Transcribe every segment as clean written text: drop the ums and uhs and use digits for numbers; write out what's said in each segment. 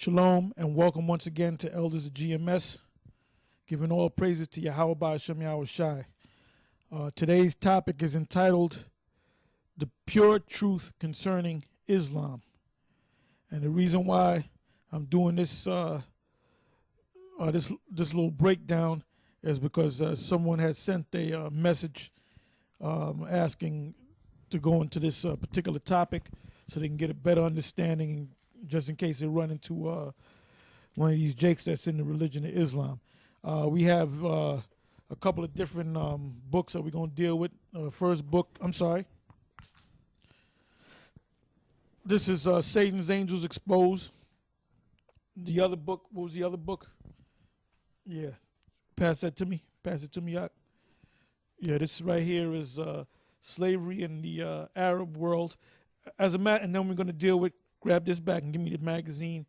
Shalom and welcome once again to Elders of GMS, giving all praises to Yahweh Ba'ashem Yahweh Shai. Today's topic is entitled The Pure Truth Concerning Islam. And the reason why I'm doing this this little breakdown is because someone had sent a message asking to go into this particular topic so they can get a better understanding, just in case they run into one of these jakes that's in the religion of Islam. We have a couple of different books that we're going to deal with. First book, this is Satan's Angels Exposed. The other book, what was the other book? Yeah, pass that to me. Pass it to me out. Yeah, this right here is Slavery in the Arab World. And then we're going to deal with, grab this back and give me the magazine.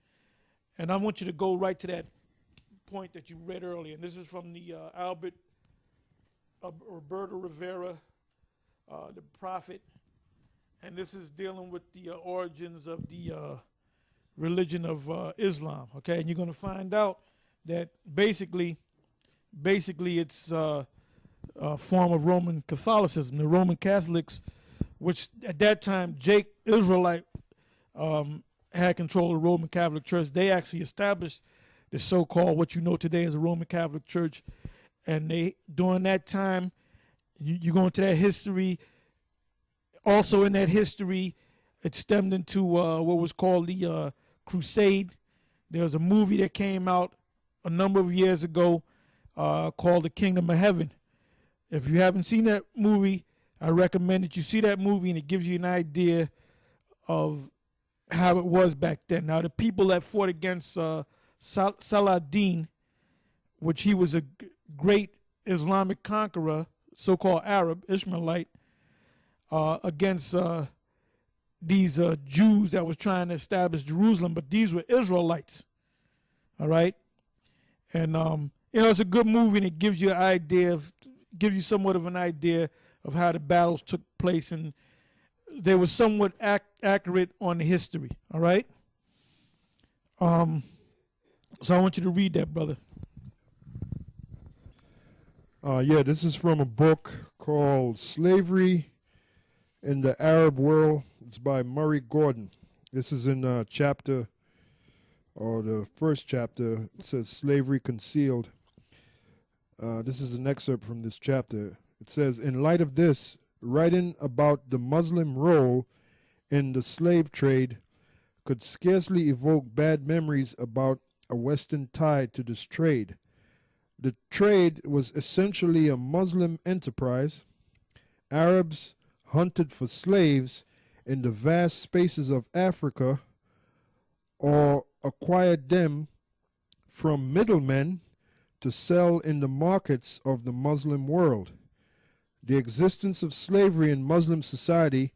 And I want you to go right to that point that you read earlier. And this is from the Roberto Rivera, the prophet. And this is dealing with the origins of the religion of Islam. Okay, and you're going to find out that basically it's a form of Roman Catholicism. The Roman Catholics, which at that time Jake Israelite had control of the Roman Catholic Church, they actually established the so-called what you know today as a Roman Catholic Church. And they, during that time, you go into that history. Also in that history, it stemmed into what was called the Crusade. There was a movie that came out a number of years ago called The Kingdom of Heaven. If you haven't seen that movie, I recommend that you see that movie, and it gives you an idea of how it was back then. Now, the people that fought against Saladin, which he was a great Islamic conqueror, so-called Arab, Ishmaelite, against these Jews that was trying to establish Jerusalem, but these were Israelites, all right? And, it's a good movie, and it gives you an idea gives you somewhat of an idea of how the battles took place, and they were somewhat accurate on the history, all right? So I want you to read that, brother. Yeah, this is from a book called Slavery in the Arab World. It's by Murray Gordon. This is in the first chapter. It says Slavery Concealed. This is an excerpt from this chapter. It says, in light of this, writing about the Muslim role in the slave trade could scarcely evoke bad memories about a Western tie to this trade. The trade was essentially a Muslim enterprise. Arabs hunted for slaves in the vast spaces of Africa or acquired them from middlemen to sell in the markets of the Muslim world. The existence of slavery in Muslim society,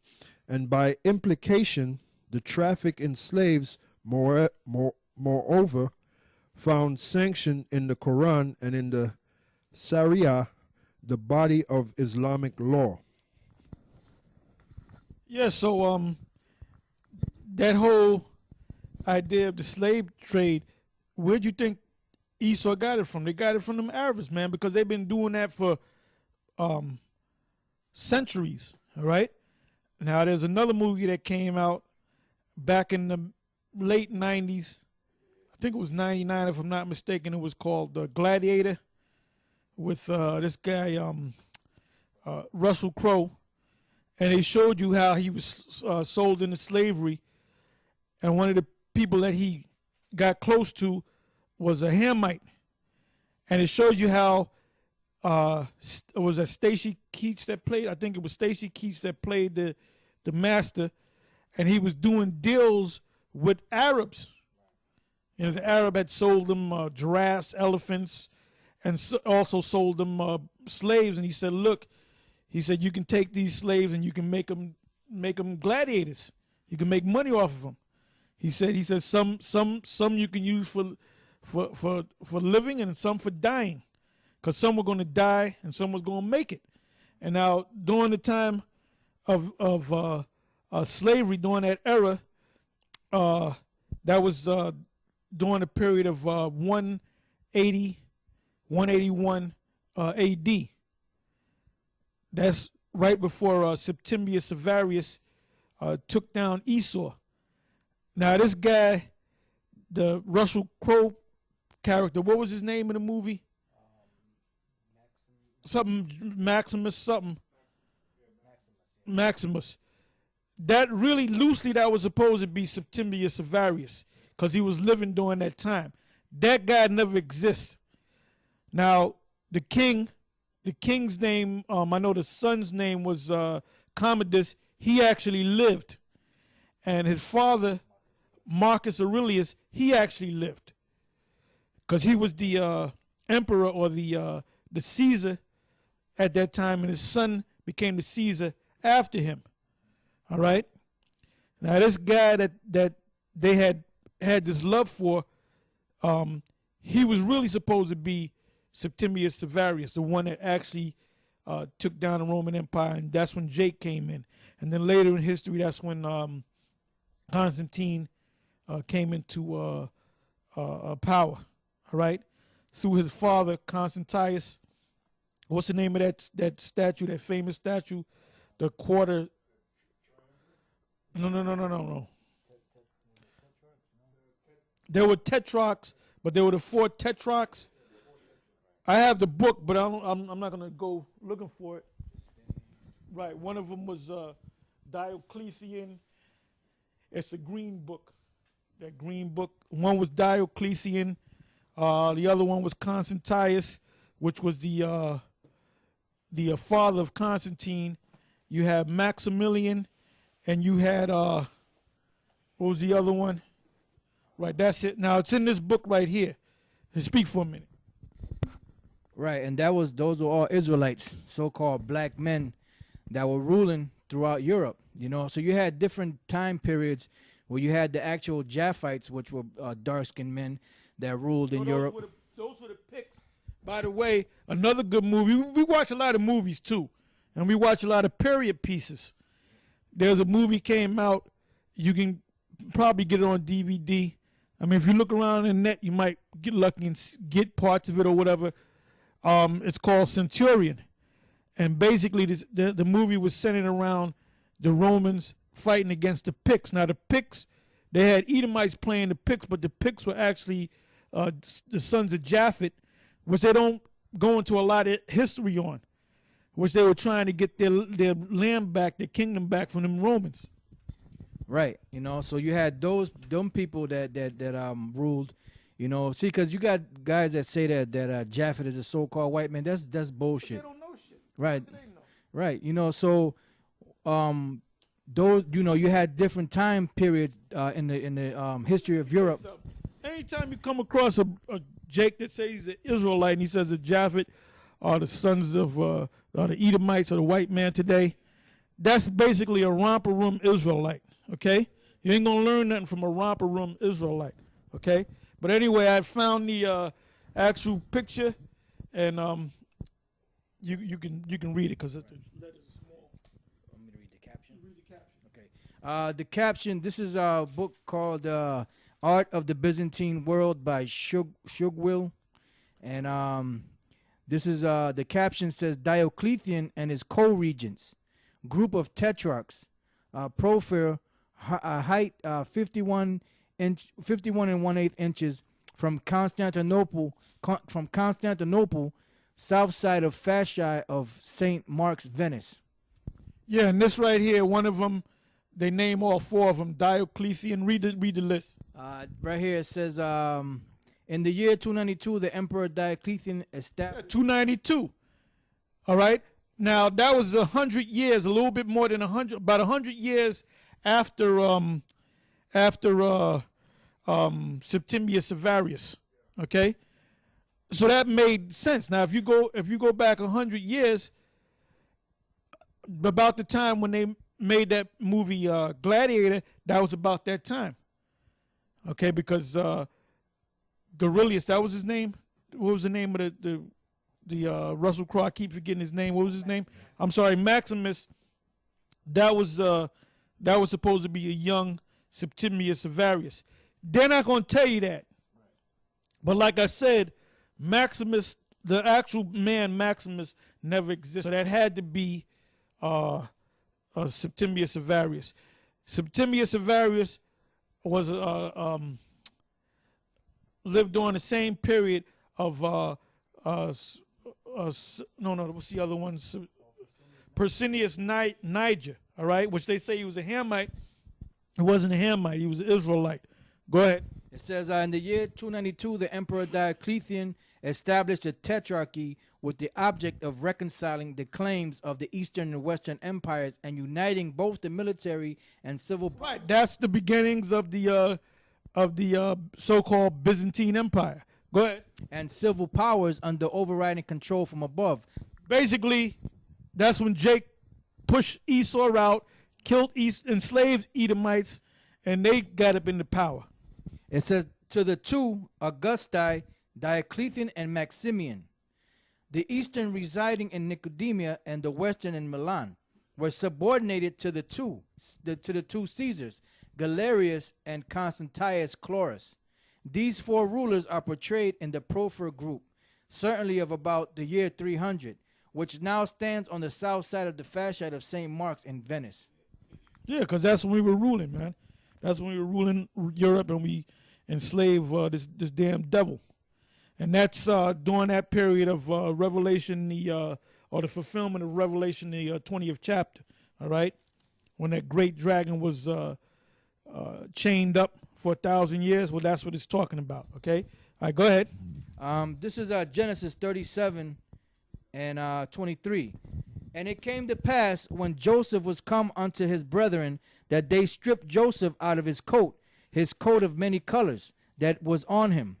and by implication the traffic in slaves, moreover, found sanction in the Quran and in the Sharia, the body of Islamic law. Yeah, so that whole idea of the slave trade, where'd you think Esau got it from? They got it from them Arabs, man, because they've been doing that for centuries, all right? Now, there's another movie that came out back in the late 90s. I think it was 99, if I'm not mistaken. It was called Gladiator with this guy, Russell Crowe. And they showed you how he was sold into slavery. And one of the people that he got close to was a Hamite. And it shows you how it was a Stacy Keach that played. I think it was Stacy Keach that played the master. And he was doing deals with Arabs. You know, the Arab had sold them giraffes, elephants, and also sold them slaves. And he said, look, he said, you can take these slaves and you can make them gladiators. You can make money off of them. He said some you can use for living and some for dying, because some were going to die and some was going to make it. And now during the time of slavery, during that era, that was during the period of 180, 181 AD. That's right before Septimius Severus took down Esau. Now this guy, the Russell Crowe character, what was his name in the movie? Something Maximus, something. Maximus. That really loosely that was supposed to be Septimius Severus because he was living during that time. That guy never exists. Now the king's name, I know the son's name was Commodus. He actually lived, and his father, Marcus Aurelius, he actually lived, because he was the emperor or the Caesar at that time, and his son became the Caesar after him. All right. Now this guy that they had this love for, he was really supposed to be Septimius Severus, the one that actually took down the Roman Empire, and that's when Jake came in. And then later in history, that's when Constantine came into power, all right, through his father, Constantius. What's the name of that statue, that famous statue? The quarter. No. There were tetrarchs, but there were the 4 tetrarchs. I have the book, but I'm not going to go looking for it. Right, one of them was Diocletian. It's a green book. That green book. One was Diocletian. The other one was Constantius, which was the father of Constantine. You have Maximilian, and you had what was the other one? Right, that's it. Now it's in this book right here. Speak for a minute. Right, and those were all Israelites, so-called black men that were ruling throughout Europe. You know, so you had different time periods where you had the actual Japhites, which were dark-skinned men that ruled in Europe. Those were the Picts. By the way, another good movie. We watch a lot of movies too, and we watch a lot of period pieces. There's a movie came out. You can probably get it on DVD. I mean, if you look around the net, you might get lucky and get parts of it or whatever. It's called Centurion, and basically the movie was centered around the Romans fighting against the Picts. Now the Picts, they had Edomites playing the Picts, but the Picts were actually the sons of Japhet, which they don't go into a lot of history on, which they were trying to get their land back, their kingdom back from them Romans. Right, you know, so you had them people that ruled. You know, see, because you got guys that say that Japhet is a so-called white man. That's bullshit. They don't know shit. Right, What do they know? right. You know, so those, you know, you had different time periods in the history of Europe. So, anytime you come across a Jake that says he's an Israelite and he says that Japhet are the sons of the Edomites or the white man today, that's basically a romper room Israelite. Okay, you ain't gonna learn nothing from a romper room Israelite. Okay. But anyway, I found the actual picture, and you can read it because the letters are small. Want me to read the caption? Read the caption. Okay. The caption. This is a book called "Art of the Byzantine World" by Shugwil, and this is the caption says Diocletian and his co-regents, group of tetrarchs, profile, height 51 and 1/8 inches, from Constantinople, south side of fascia of St. Mark's, Venice. Yeah, and this right here, one of them, they name all 4 of them. Diocletian. Read the list. Right here it says, in the year 292, the Emperor Diocletian established. 292. All right. Now that was 100 years, a little bit more than 100, about 100 years after Septimius Severus. Okay, so that made sense. Now, if you go back 100 years, about the time when they made that movie Gladiator, that was about that time. Okay, because Aurelius, that was his name. What was the name of the Russell Crowe? I keep forgetting his name. What was his name? I'm sorry, Maximus. That was supposed to be a young Septimius Severus. They're not going to tell you that. But like I said, Maximus, the actual man Maximus, never existed. So that had to be Septimius Severus. Septimius Severus was lived during the same period of what's the other one? Persinius Niger, all right, which they say he was a Hamite. He wasn't a Hamite, he was an Israelite. Go ahead. It says, in the year 292, the Emperor Diocletian established a tetrarchy with the object of reconciling the claims of the Eastern and Western empires and uniting both the military and civil. Right, that's the beginnings of the so-called Byzantine Empire. Go ahead. And civil powers under overriding control from above. Basically, that's when Jake pushed Esau out, killed enslaved Edomites, and they got up into power. It says, to the two Augusti, Diocletian and Maximian, the eastern residing in Nicodemia and the western in Milan, were subordinated to the two Caesars, Galerius and Constantius Chlorus. These four rulers are portrayed in the Profer group, certainly of about the year 300, which now stands on the south side of the fasciite of St. Mark's in Venice. Yeah, because that's when we were ruling, man. That's when we were ruling Europe, and we enslaved this damn devil. And that's during that period of Revelation, or the fulfillment of Revelation, the 20th chapter, all right? When that great dragon was chained up for 1,000 years. Well, that's what it's talking about, okay? All right, go ahead. This is Genesis 37 and 23. And it came to pass, when Joseph was come unto his brethren, that they stripped Joseph out of his coat of many colors that was on him.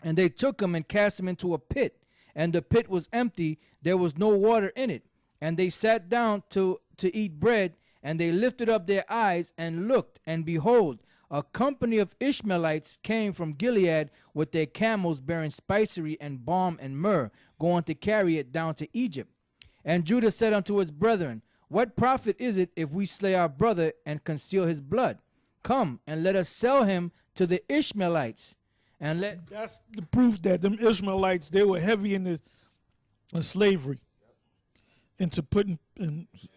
And they took him and cast him into a pit. And the pit was empty, there was no water in it. And they sat down to eat bread, and they lifted up their eyes and looked, and behold, a company of Ishmaelites came from Gilead with their camels bearing spicery and balm and myrrh, going to carry it down to Egypt. And Judah said unto his brethren, what profit is it if we slay our brother and conceal his blood? Come, and let us sell him to the Ishmaelites. And that's the proof that them Ishmaelites, they were heavy in slavery, into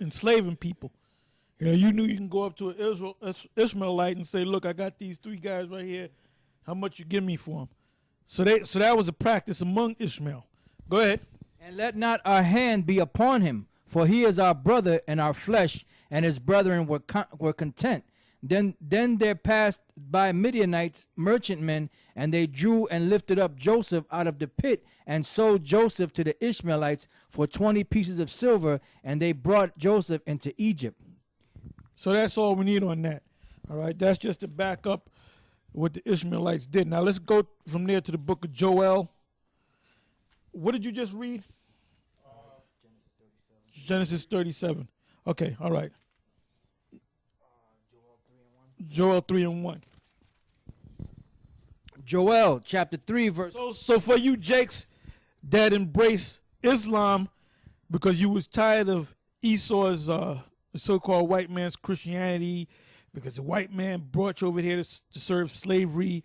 enslaving people. You know, you knew you can go up to an Ishmaelite and say, look, I got these three guys right here. How much you give me for them? So that was a practice among Ishmael. Go ahead. And let not our hand be upon him, for he is our brother and our flesh, and his brethren were content. Then there passed by Midianites, merchantmen, and they drew and lifted up Joseph out of the pit, and sold Joseph to the Ishmaelites for 20 pieces of silver, and they brought Joseph into Egypt. So that's all we need on that. All right, that's just to back up what the Ishmaelites did. Now let's go from there to the book of Joel. What did you just read? Genesis 37. Okay, all right. Joel 3 and 1. Joel chapter 3 verse. So for you Jakes that embrace Islam because you was tired of Esau's so-called white man's Christianity, because the white man brought you over here to serve slavery,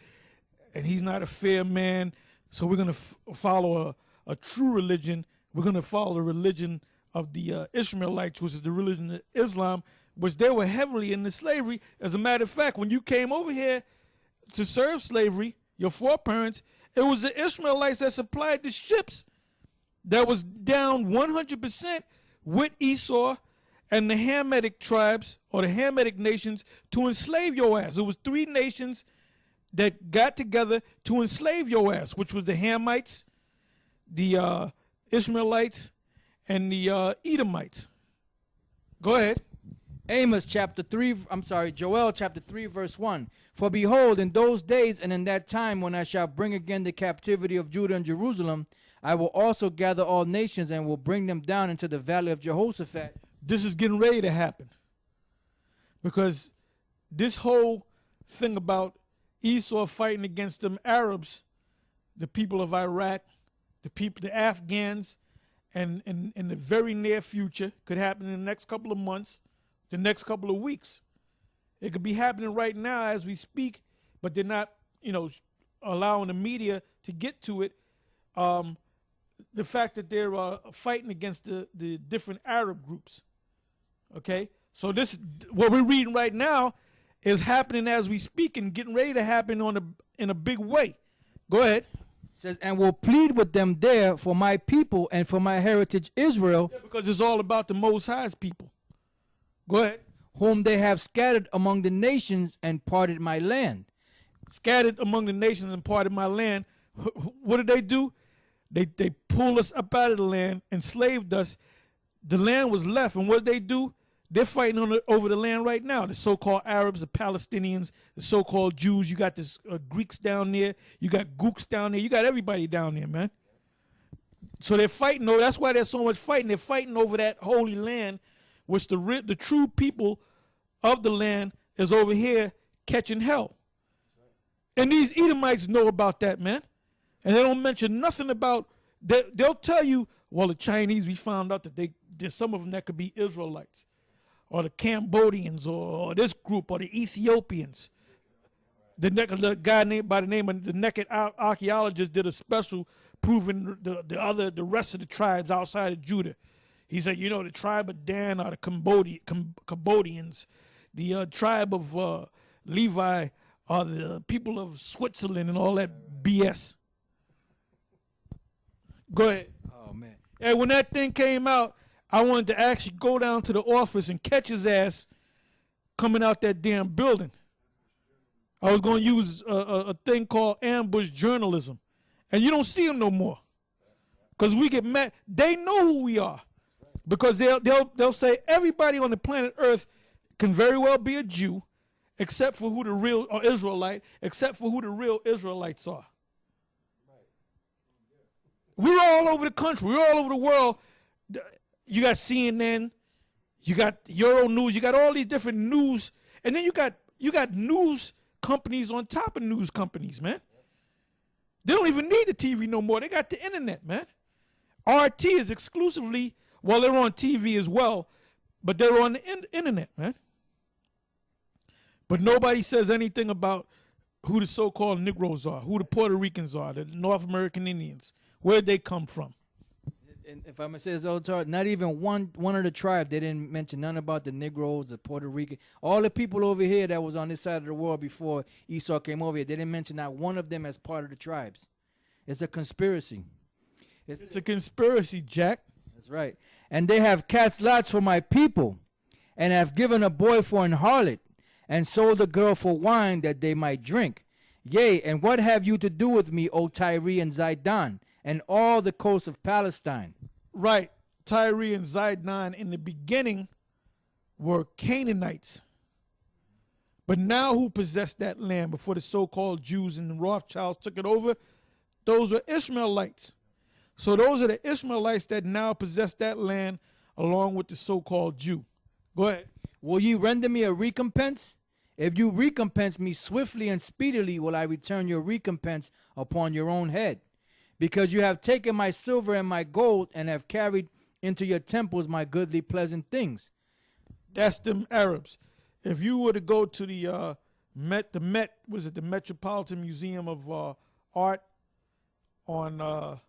and he's not a fair man, so we're going to follow a true religion. We're going to follow the religion of the Ishmaelites, which is the religion of Islam, which they were heavily into slavery. As a matter of fact, when you came over here to serve slavery, your foreparents, it was the Ishmaelites that supplied the ships that was down 100% with Esau and the Hamitic tribes, or the Hamitic nations, to enslave your ass. It was three nations that got together to enslave your ass, which was the Hamites, the Ishmaelites, and the Edomites. Go ahead. Joel chapter 3 verse 1. For behold, in those days and in that time, when I shall bring again the captivity of Judah and Jerusalem, I will also gather all nations and will bring them down into the valley of Jehoshaphat. This is getting ready to happen, because this whole thing about Esau fighting against them Arabs, the people of Iraq, the Afghans, and in the very near future, could happen in the next couple of months, the next couple of weeks. It could be happening right now as we speak, but they're not, allowing the media to get to it. The fact that they're fighting against the different Arab groups. Okay, so this what we're reading right now is happening as we speak and getting ready to happen in a big way. Go ahead. It says, and will plead with them there for my people and for my heritage Israel, Yeah, because it's all about the Most High's people. Go ahead. whom they have scattered among the nations and parted my land. Scattered among the nations and parted my land. What did they do? They pulled us up out of the land, enslaved us. The land was left, and what did they do? They're fighting over the land right now. The so-called Arabs, the Palestinians, the so-called Jews. You got this Greeks down there. You got Gooks down there. You got everybody down there, man. So they're fighting. That's why there's so much fighting. They're fighting over that holy land, which the true people of the land is over here catching hell. And these Edomites know about that, man. And they don't mention nothing about that. They'll tell you, well, the Chinese, we found out that there's some of them that could be Israelites, or the Cambodians, or this group, or the Ethiopians. The guy named by the name of the Naked Archaeologist did a special proving the rest of the tribes outside of Judah. He said, the tribe of Dan are the Cambodians. The tribe of Levi are the people of Switzerland and all that BS. Go ahead. Oh, man. And when that thing came out, I wanted to actually go down to the office and catch his ass coming out that damn building. I was going to use a thing called ambush journalism. And you don't see them no more. Because we get mad. They know who we are. Because they'll say everybody on the planet Earth can very well be a Jew, except for who the real or Israelite, except for who the real Israelites are. We're all over the country. We're all over the world. You got CNN, you got Euro News, you got all these different news, and then you got news companies on top of news companies, man. They don't even need the TV no more. They got the internet, man. RT is exclusively, well, they're on TV as well, but they're on the internet, man. But nobody says anything about who the so-called Negroes are, who the Puerto Ricans are, the North American Indians, where'd they come from. And if I'm going to say this, not even one of the tribe, they didn't mention none about the Negroes, the Puerto Rican. All the people over here that was on this side of the world before Esau came over here, they didn't mention not one of them as part of the tribes. It's a conspiracy. It's a conspiracy, Jack. That's right. And they have cast lots for my people, and have given a boy for an harlot, and sold a girl for wine that they might drink. Yea, and what have you to do with me, O Tyre and Zidon, and all the coast of Palestine? Right. Tyre and Zidon in the beginning were Canaanites. But now who possessed that land before the so-called Jews and the Rothschilds took it over? Those are Ishmaelites. So those are the Ishmaelites that now possess that land along with the so-called Jew. Go ahead. Will ye render me a recompense? If you recompense me swiftly and speedily, will I return your recompense upon your own head. Because you have taken my silver and my gold, and have carried into your temples my goodly pleasant things. That's them Arabs. If you were to go to the Metropolitan Museum of Art on,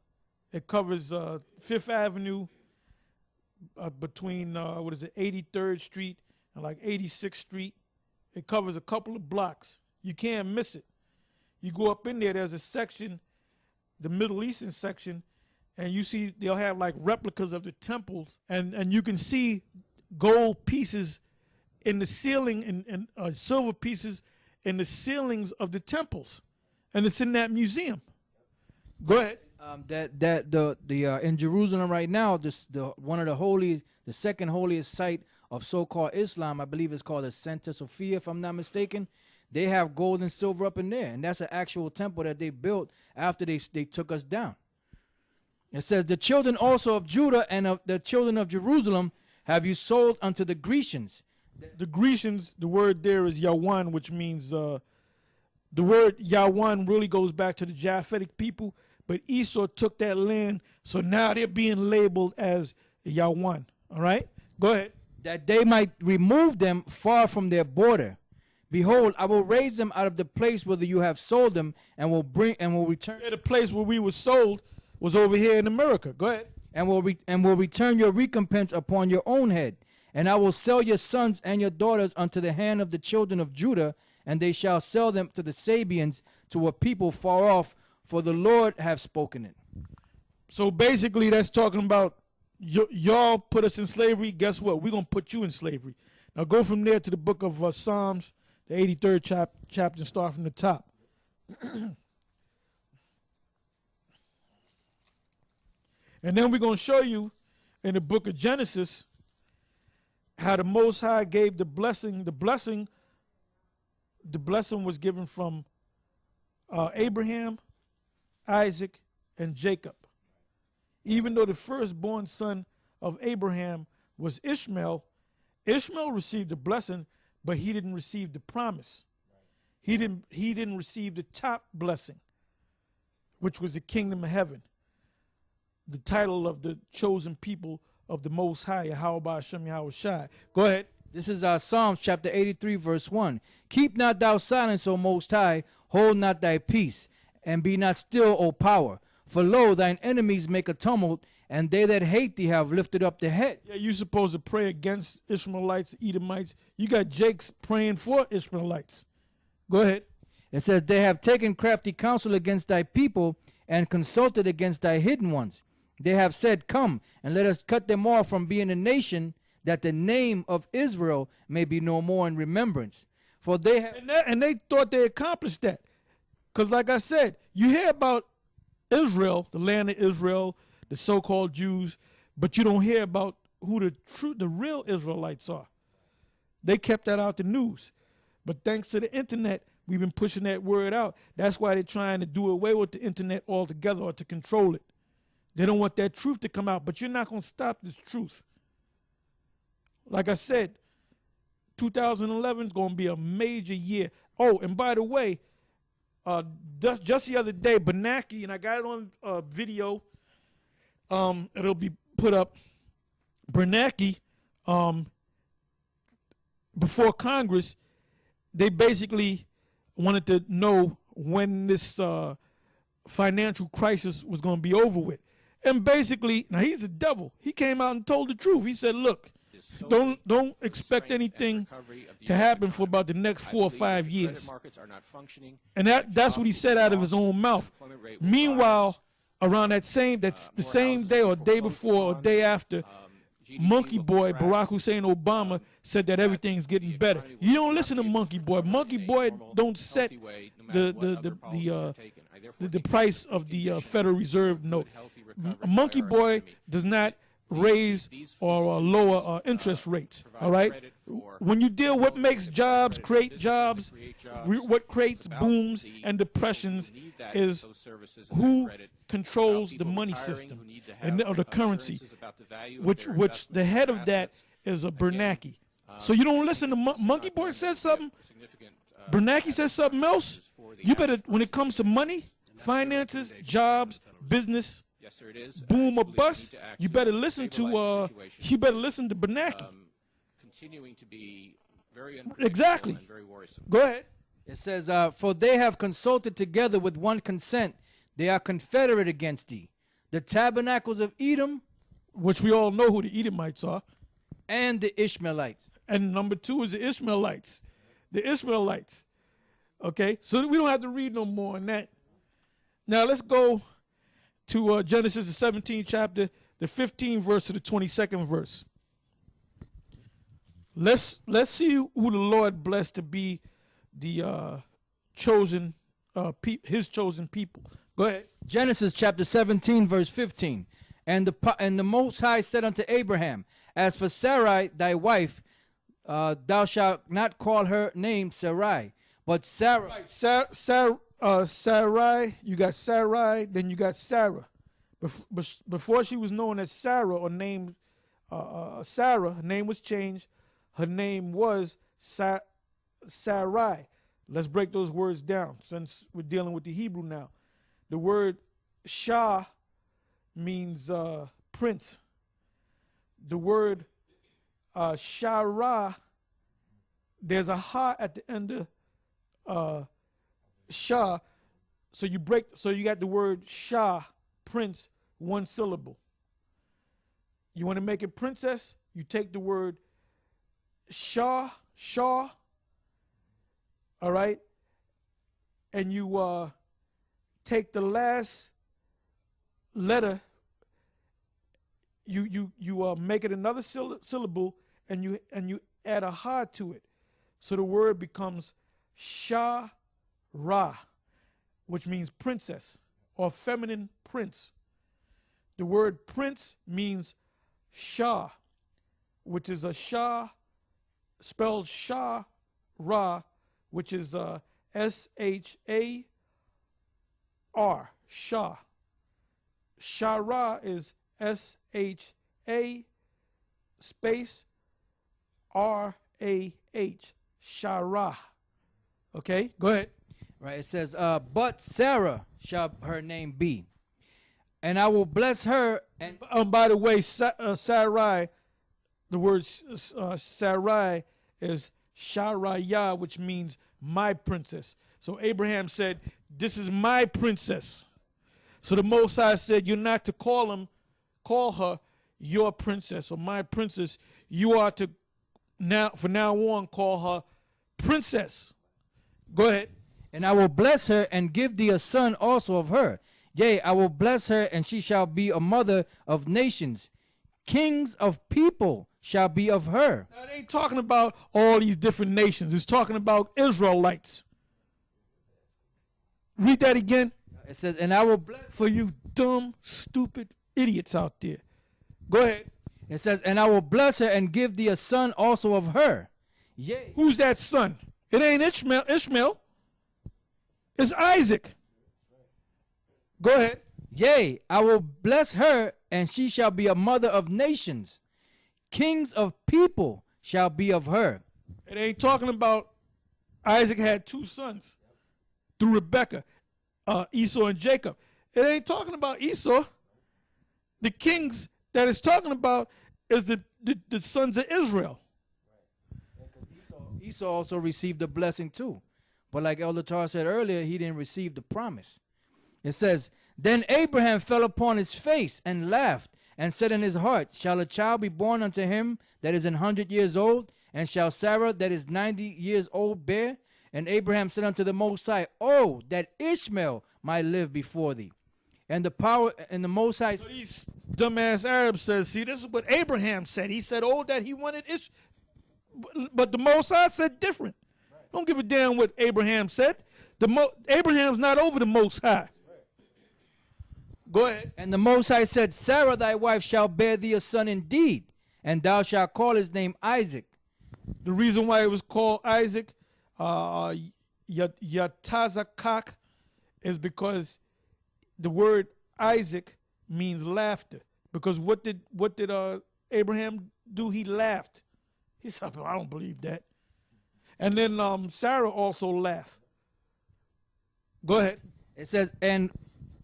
it covers Fifth Avenue between, 83rd Street and like 86th Street. It covers a couple of blocks. You can't miss it. You go up in there, there's a section, the Middle Eastern section, and you see they'll have like replicas of the temples, and you can see gold pieces in the ceiling and silver pieces in the ceilings of the temples, and it's in that museum. Go ahead. In Jerusalem right now, one of the second holiest site of so-called Islam, I believe it's called the Santa Sophia, if I'm not mistaken. They have gold and silver up in there, and that's an actual temple that they built after they took us down. It says, the children also of Judah and of the children of Jerusalem have you sold unto the Grecians. The Grecians, the word there is Yawan, which means the word Yawan really goes back to the Japhetic people, but Esau took that land, so now they're being labeled as Yawan. All right? Go ahead. That they might remove them far from their border, Behold, I will raise them out of the place whither you have sold them, and will return. Yeah, the place where we were sold was over here in America. Go ahead. And will return your recompense upon your own head. And I will sell your sons and your daughters unto the hand of the children of Judah, and they shall sell them to the Sabians, to a people far off, for the Lord have spoken it. So basically, that's talking about y'all put us in slavery. Guess what? We're going to put you in slavery. Now go from there to the book of Psalms, the 83rd chapter, and start from the top. And then we're going to show you in the book of Genesis how the Most High gave the blessing. The blessing was given from Abraham, Isaac, and Jacob. Even though the firstborn son of Abraham was Ishmael, Ishmael received the blessing, but he didn't receive the promise. He didn't receive the top blessing, which was the kingdom of heaven, the title of the chosen people of the Most High, Yahweh Hashem Yahweh Shai. Go ahead. This is Psalms chapter 83, verse 1. Keep not thou silence, O Most High, hold not thy peace, and be not still, O power. For lo, thine enemies make a tumult, and they that hate thee have lifted up the head. Yeah, you're supposed to pray against Ishmaelites, Edomites. You got Jake's praying for Ishmaelites. Go ahead. It says, they have taken crafty counsel against thy people, and consulted against thy hidden ones. They have said, come, and let us cut them off from being a nation, that the name of Israel may be no more in remembrance. For they have... And they thought they accomplished that. Because like I said, you hear about Israel, the land of Israel, the so-called Jews, but you don't hear about who the real Israelites are. They kept that out the news. But thanks to the internet, we've been pushing that word out. That's why they're trying to do away with the internet altogether, or to control it. They don't want that truth to come out, but you're not going to stop this truth. Like I said, 2011 is going to be a major year. Oh, and by the way, just the other day, Bernanke, and I got it on video, it'll be put up, Bernanke, before Congress, they basically wanted to know when this financial crisis was going to be over with. And basically, now he's a devil. He came out and told the truth. He said, look, don't expect anything to happen for about the next 4 or 5 years. And that's what he said out of his own mouth. Meanwhile, around the same day or day before or day after, Monkey Boy, Barack Hussein Obama, said that everything's getting better. You don't listen to Monkey Boy. Monkey Boy don't set the price of the Federal Reserve note. Monkey Boy does not raise or lower interest rates. All right. When you deal what makes jobs, create jobs, what creates booms and depressions is who controls the money system and the currency, which the head of that is a Bernanke. So you don't listen to Monkey Boy says something, Bernanke says something else. You better, when it comes to money, finances, jobs, business, boom or bust, you better listen to Bernanke. Continuing to be very exactly. And very worrisome. Go ahead. It says, for they have consulted together with one consent. They are confederate against thee. The tabernacles of Edom, which we all know who the Edomites are, and the Ishmaelites. And number 2 is the Ishmaelites. The Ishmaelites. Okay, so we don't have to read no more on that. Now let's go to Genesis, the 17th chapter, the 15th verse to the 22nd verse. Let's see who the Lord blessed to be the chosen, his chosen people. Go ahead. Genesis chapter 17, verse 15. And the Most High said unto Abraham, as for Sarai thy wife, thou shalt not call her name Sarai, but Sarah. Sarai, you got Sarai, then you got Sarah. Before she was known as Sarah or named Sarah, her name was changed. Her name was Sarai. Let's break those words down since we're dealing with the Hebrew now. The word Shah means prince. The word Shara, there's a ha at the end of Shah. So you got the word Shah, prince, one syllable. You want to make it princess? You take the word Shah, all right? And you take the last letter, you make it another syllable, and you add a ha to it. So the word becomes Shah Ra, which means princess or feminine prince. The word prince means Shah, which is a Shah, spelled Shah Ra, which is S-H-A-R, Shah. Shah Ra is S-H-A space R-A-H, Shah Ra. Okay, go ahead. Right, it says, but Sarah shall her name be, and I will bless her. And by the way, Sarai, the word Sarai is Sharaya, which means my princess. So Abraham said, this is my princess. So the Most High said, you're not to call her your princess or my princess. You are to from now on call her princess. Go ahead. And I will bless her and give thee a son also of her. Yea, I will bless her, and she shall be a mother of nations. Kings of people shall be of her. Now, it ain't talking about all these different nations. It's talking about Israelites. Read that again. It says, and I will bless. For you dumb, stupid idiots out there. Go ahead. It says, and I will bless her and give thee a son also of her. Yea. Who's that son? It ain't Ishmael. It's Isaac. Go ahead. Yea, I will bless her, and she shall be a mother of nations. Kings of people shall be of her. It ain't talking about Isaac had two sons through Rebekah, Esau and Jacob. It ain't talking about Esau. The kings that it's talking about is the sons of Israel. Esau also received the blessing too. But like Elder Tar said earlier, he didn't receive the promise. It says, then Abraham fell upon his face and laughed, and said in his heart, shall a child be born unto him that is 100 years old? And shall Sarah that is 90 years old bear? And Abraham said unto the Most High, oh, that Ishmael might live before thee. And the Most High. So these dumbass Arabs says, see, this is what Abraham said. He said, oh, that he wanted Ishmael. But the Most High said different. Don't give a damn what Abraham said. Abraham's not over the Most High. Go ahead. And the Most High said, Sarah thy wife shall bear thee a son indeed, and thou shalt call his name Isaac. The reason why it was called Isaac, Yatazakak, is because the word Isaac means laughter. Because what did Abraham do? He laughed. He said, I don't believe that. And then Sarah also laughed. Go ahead. It says, and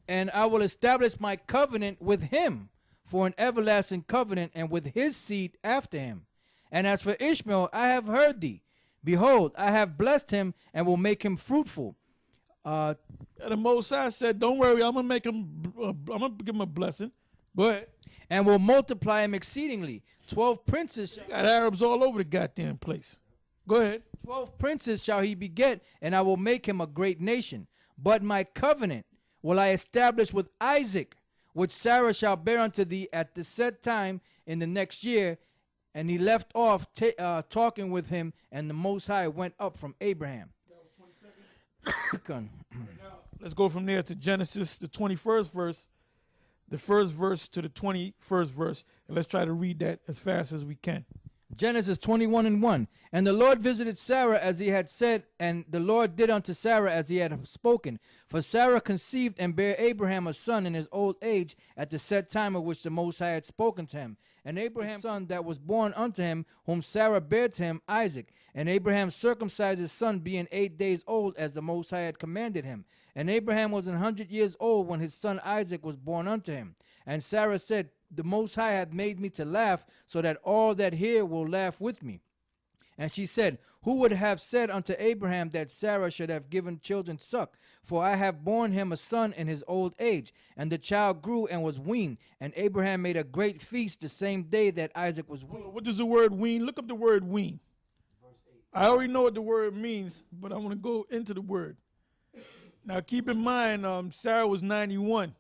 I will establish my covenant with him for an everlasting covenant, and with his seed after him. And as for Ishmael, I have heard thee. Behold, I have blessed him and will make him fruitful. And the Most High said, don't worry, I'm gonna give him a blessing. Go ahead. And will multiply him exceedingly. 12 princes. Got Arabs all over the goddamn place. Go ahead. 12 princes shall he beget, and I will make him a great nation. But my covenant will I establish with Isaac, which Sarah shall bear unto thee at the set time in the next year. And he left off talking with him, and the Most High went up from Abraham. Let's go from there to Genesis, the 21st verse, the first verse to the 21st verse, and let's try to read that as fast as we can. Genesis 21:1. And the Lord visited Sarah as he had said, and the Lord did unto Sarah as he had spoken. For Sarah conceived and bare Abraham a son in his old age at the set time of which the Most High had spoken to him. And Abraham's son that was born unto him, whom Sarah bare to him, Isaac. And Abraham circumcised his son, being 8 days old, as the Most High had commanded him. And Abraham was 100 years old when his son Isaac was born unto him. And Sarah said, the Most High hath made me to laugh, so that all that hear will laugh with me. And she said, Who would have said unto Abraham that Sarah should have given children suck? For I have borne him a son in his old age. And the child grew and was weaned. And Abraham made a great feast the same day that Isaac was weaned. What does the word wean? Look up the word wean. I already know what the word means, but I want to go into the word. Now keep in mind, Sarah was 91.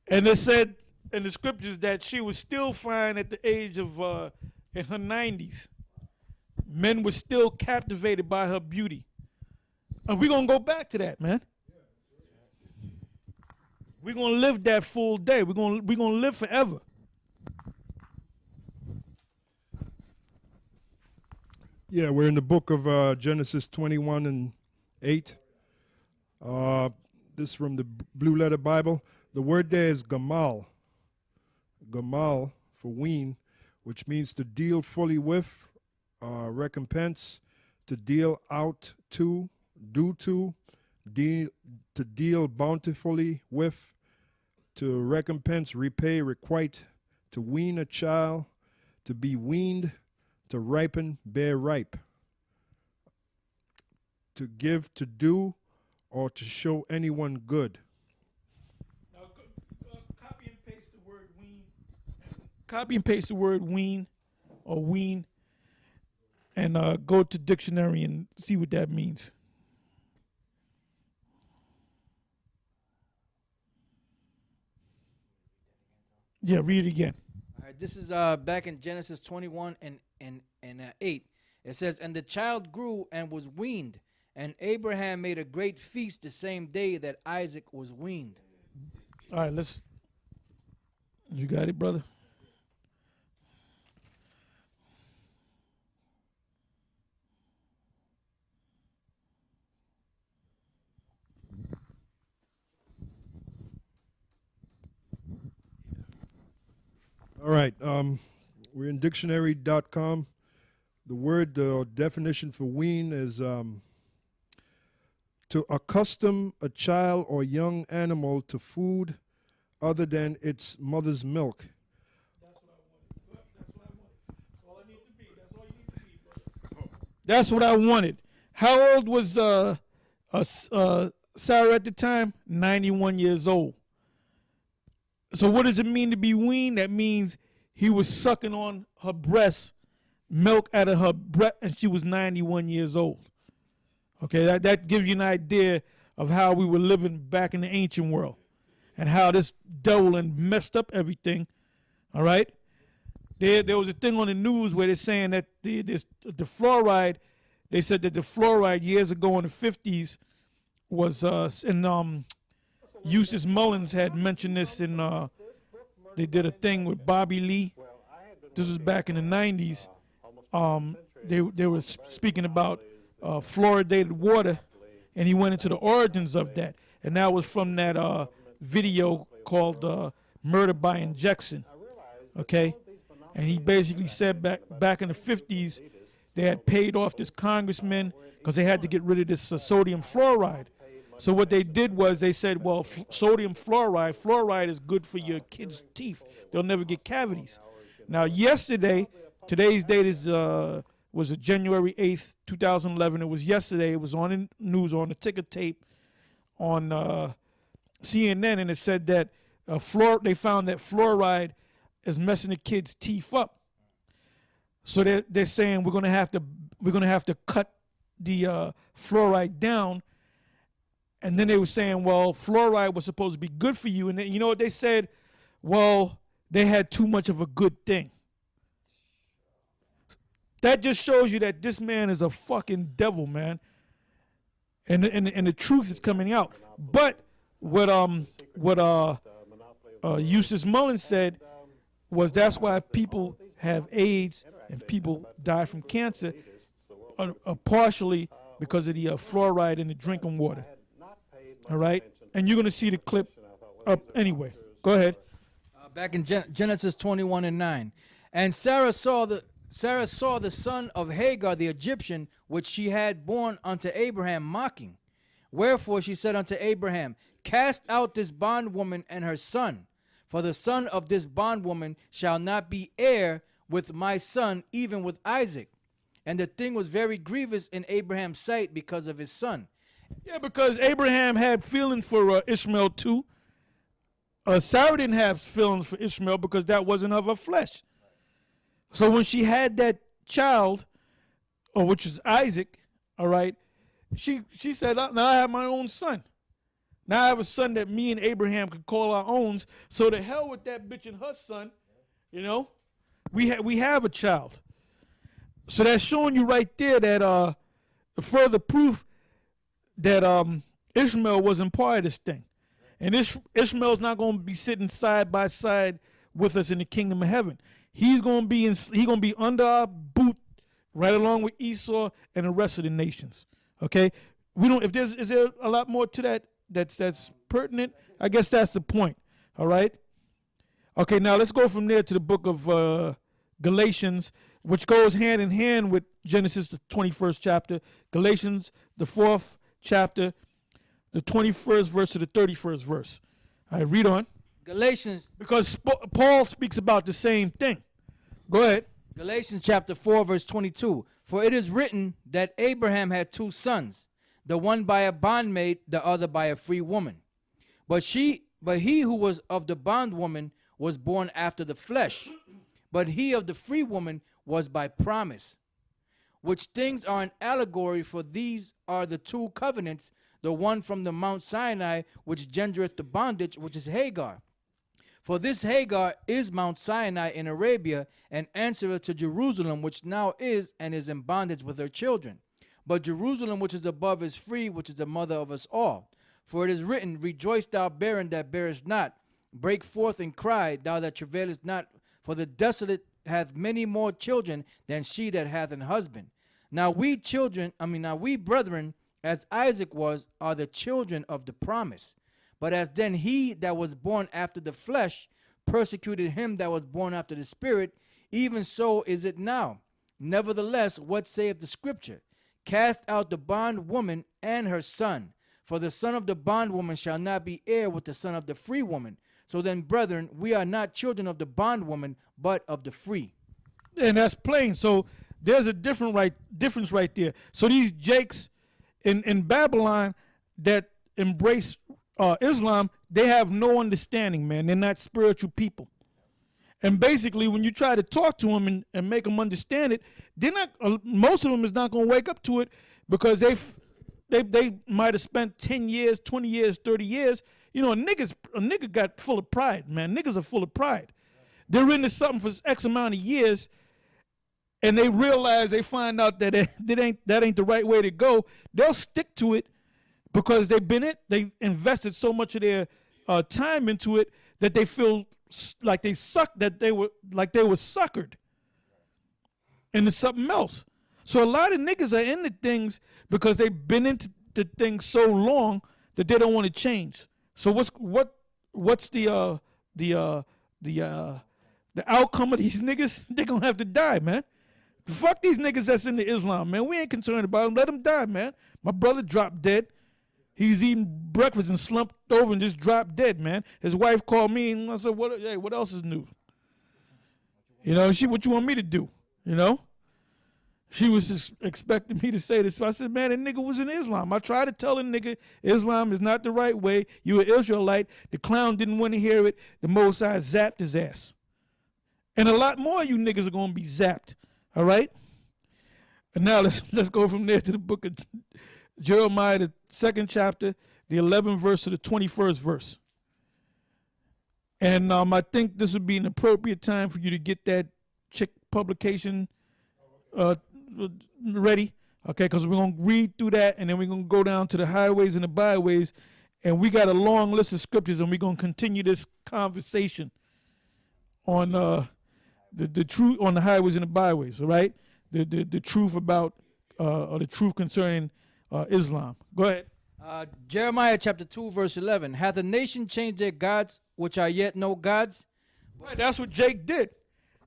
And it said in the scriptures that she was still fine at the age of in her 90s. Men were still captivated by her beauty. And we're going to go back to that, man. We're going to live that full day. We're going to live forever. Yeah, we're in the book of Genesis 21 and 8. This is from the Blue Letter Bible. The word there is gamal. Gamal for wean, which means to deal fully with, recompense, to deal out to, due to deal bountifully with, to recompense, repay, requite, to wean a child, to be weaned, to ripen, bear ripe, to give, to do, or to show anyone good. Now, copy and paste the word wean. Copy and paste the word wean or wean and go to dictionary and see what that means. Yeah, read it again. All right, this is back in Genesis 21 and 8. It says, And the child grew and was weaned, and Abraham made a great feast the same day that Isaac was weaned. All right, you got it, brother? All right, we're in dictionary.com. The definition for wean is to accustom a child or young animal to food other than its mother's milk. That's what I wanted. That's all I need to be. That's all you need to be, brother. That's what I wanted. How old was Sarah at the time? 91 years old. So what does it mean to be weaned? That means he was sucking on her breast, milk out of her breast, and she was 91 years old. Okay, that gives you an idea of how we were living back in the ancient world and how this devil and messed up everything. All right? There was a thing on the news where they're saying that the fluoride, they said that the fluoride years ago in the 50s was, Eustace Mullins had mentioned this in, they did a thing with Bobby Lee. This was back in the 90s. They were speaking about fluoridated water, and he went into the origins of that. And that was from that video called Murder by Injection. Okay? And he basically said back in the 50s, they had paid off this congressman because they had to get rid of this sodium fluoride. So what they did was they said, well, sodium fluoride is good for your kids' teeth. They'll never get cavities. Now, today's date was January 8th, 2011. It was yesterday. It was on the news, on the ticker tape, on CNN, and it said that they found that fluoride is messing the kids' teeth up. So they're saying we're gonna have to cut the fluoride down. And then they were saying, well, fluoride was supposed to be good for you. And then, you know what they said? Well, they had too much of a good thing. That just shows you that this man is a fucking devil, man. And the truth is coming out. But what Eustace Mullins said was that's why people have AIDS and people die from cancer, partially because of the fluoride in the drinking water. All right? And you're going to see the clip up anyway. Go ahead. Back in Genesis 21 and 9. And Sarah saw the son of Hagar the Egyptian, which she had born unto Abraham, mocking. Wherefore she said unto Abraham, Cast out this bondwoman and her son, For the son of this bondwoman shall not be heir with my son, even with Isaac. And the thing was very grievous in Abraham's sight because of his son. Yeah, because Abraham had feelings for Ishmael too. Sarah didn't have feelings for Ishmael because that wasn't of her flesh. So when she had that child, or which is Isaac, all right, she said, now I have my own son. Now I have a son that me and Abraham could call our own. So to hell with that bitch and her son, you know. We have a child. So that's showing you right there that further proof that Ishmael wasn't part of this thing. And Ishmael's not going to be sitting side by side with us in the kingdom of heaven. He's going to be under our boot right along with Esau and the rest of the nations. Okay? Is there a lot more to that that's pertinent? I guess that's the point. All right? Okay, now let's go from there to the book of Galatians, which goes hand in hand with Genesis, the 21st chapter. Galatians, the 4th chapter, the 21st verse to the 31st verse. All right, read on. Galatians. Because Paul speaks about the same thing. Go ahead. Galatians chapter 4, verse 22. For it is written that Abraham had two sons, the one by a bondmaid, the other by a free woman. But he who was of the bondwoman was born after the flesh, but he of the free woman was by promise. Which things are an allegory, for these are the two covenants, the one from the Mount Sinai, which gendereth the bondage, which is Hagar. For this Hagar is Mount Sinai in Arabia, and answereth to Jerusalem, which now is and is in bondage with her children. But Jerusalem, which is above, is free, which is the mother of us all. For it is written, Rejoice, thou barren that bearest not. Break forth and cry, thou that travailest not. For the desolate hath many more children than she that hath an husband. Now we brethren, as Isaac was, are the children of the promise. But as then he that was born after the flesh persecuted him that was born after the spirit, even so is it now. Nevertheless, what saith the scripture? Cast out the bondwoman and her son, for the son of the bondwoman shall not be heir with the son of the free woman. So then, brethren, we are not children of the bondwoman, but of the free. And that's plain. So there's a difference right there. So these Jakes in Babylon that embrace Islam, they have no understanding, man. They're not spiritual people. And basically, when you try to talk to them and make them understand it, they're not. Most of them is not going to wake up to it because they might have spent 10 years, 20 years, 30 years. You know, a nigga got full of pride, man. Niggas are full of pride. They're into something for X amount of years, and they find out that that ain't the right way to go. They'll stick to it because they invested so much of their time into it that they feel like they were suckered into something else. So a lot of niggas are into things because they've been into things so long that they don't want to change. So what's the outcome of these niggas? They're gonna have to die, man. Fuck these niggas that's into Islam, man. We ain't concerned about them. Let them die, man. My brother dropped dead. He's eating breakfast and slumped over and just dropped dead, man. His wife called me and I said, what else is new? You know, what you want me to do? You know? She was just expecting me to say this. So I said, man, that nigga was in Islam. I tried to tell the nigga Islam is not the right way. You an Israelite. The clown didn't want to hear it. The Most High zapped his ass. And a lot more of you niggas are going to be zapped. All right? And now let's go from there to the book of Jeremiah, the 2nd chapter, the 11th verse to the 21st verse. And I think this would be an appropriate time for you to get that chick publication ready, okay, because we're going to read through that, and then we're going to go down to the highways and the byways, and we got a long list of scriptures, and we're going to continue this conversation on the truth on the highways and the byways, all right? The truth about, or the truth concerning Islam. Go ahead. Jeremiah chapter 2, verse 11. Hath a nation changed their gods, which are yet no gods? Right, that's what Jake did.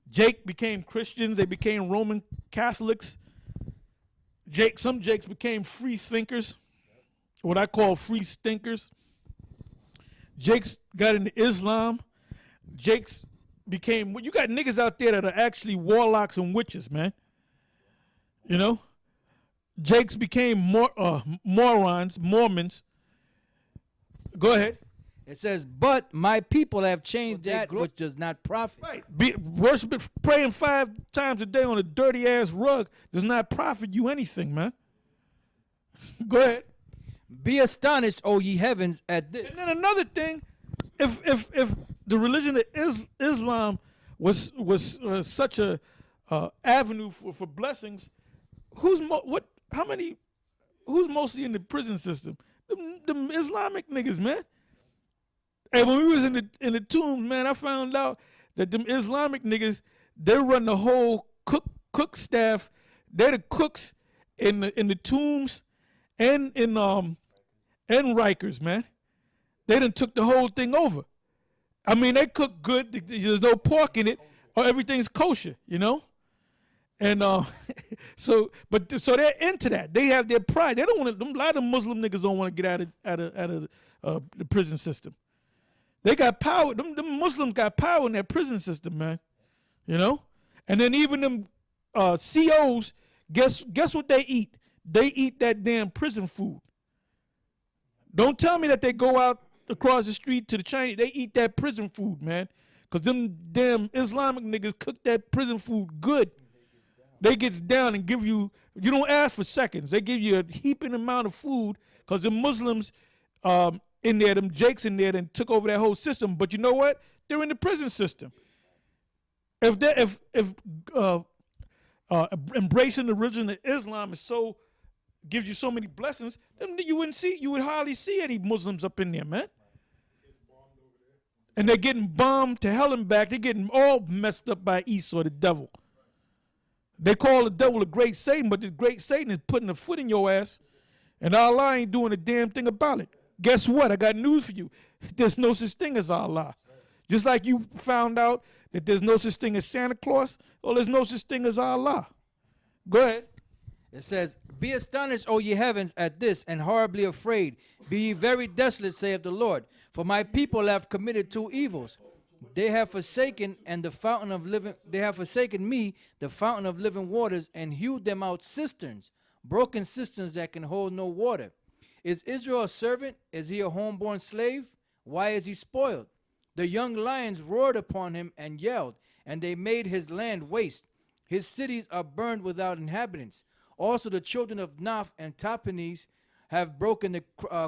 Jake became Christians. They became Roman Catholics. Some Jakes became free thinkers, what I call free stinkers. Jakes got into Islam. Jakes became. You got niggas out there that are actually warlocks and witches, man. You know, Jakes became morons, Mormons. Go ahead. It says, but my people have changed that which does not profit. Right. Worshiping, praying 5 times a day on a dirty ass rug does not profit you anything, man. Go ahead. Be astonished, O ye heavens, at this. And then another thing, if the religion of Islam was such a avenue for blessings, who's mostly in the prison system? The Islamic niggas, man. And when we was in the tombs, man, I found out that them Islamic niggas, they run the whole cook staff. They're the cooks in the tombs and in Rikers, man. They done took the whole thing over. I mean, they cook good. There's no pork in it, or everything's kosher, you know. And so they're into that. They have their pride. They don't want to. A lot of Muslim niggas don't want to get out of the prison system. They got power. Them Muslims got power in that prison system, man. You know? And then even them COs, guess what they eat? They eat that damn prison food. Don't tell me that they go out across the street to the Chinese. They eat that prison food, man. Because them damn Islamic niggas cook that prison food good. They gets down and give you don't ask for seconds. They give you a heaping amount of food because the Muslims in there, them Jakes in there, and took over that whole system. But you know what? They're in the prison system. If embracing the religion of Islam gives you so many blessings, then you would hardly see any Muslims up in there, man. And they're getting bombed to hell and back. They're getting all messed up by Esau, the devil. They call the devil a great Satan, but this great Satan is putting a foot in your ass, and Allah ain't doing a damn thing about it. Guess what? I got news for you. There's no such thing as Allah. Just like you found out that there's no such thing as Santa Claus, or there's no such thing as Allah. Go ahead. It says, be astonished, O ye heavens, at this, and horribly afraid. Be ye very desolate, saith the Lord. For my people have committed 2 evils. They have forsaken they have forsaken me, the fountain of living waters, and hewed them out cisterns, broken cisterns that can hold no water. Is Israel a servant? Is he a homeborn slave? Why is he spoiled? The young lions roared upon him and yelled, and they made his land waste. His cities are burned without inhabitants. Also the children of Naph and Tahpanhes have broken the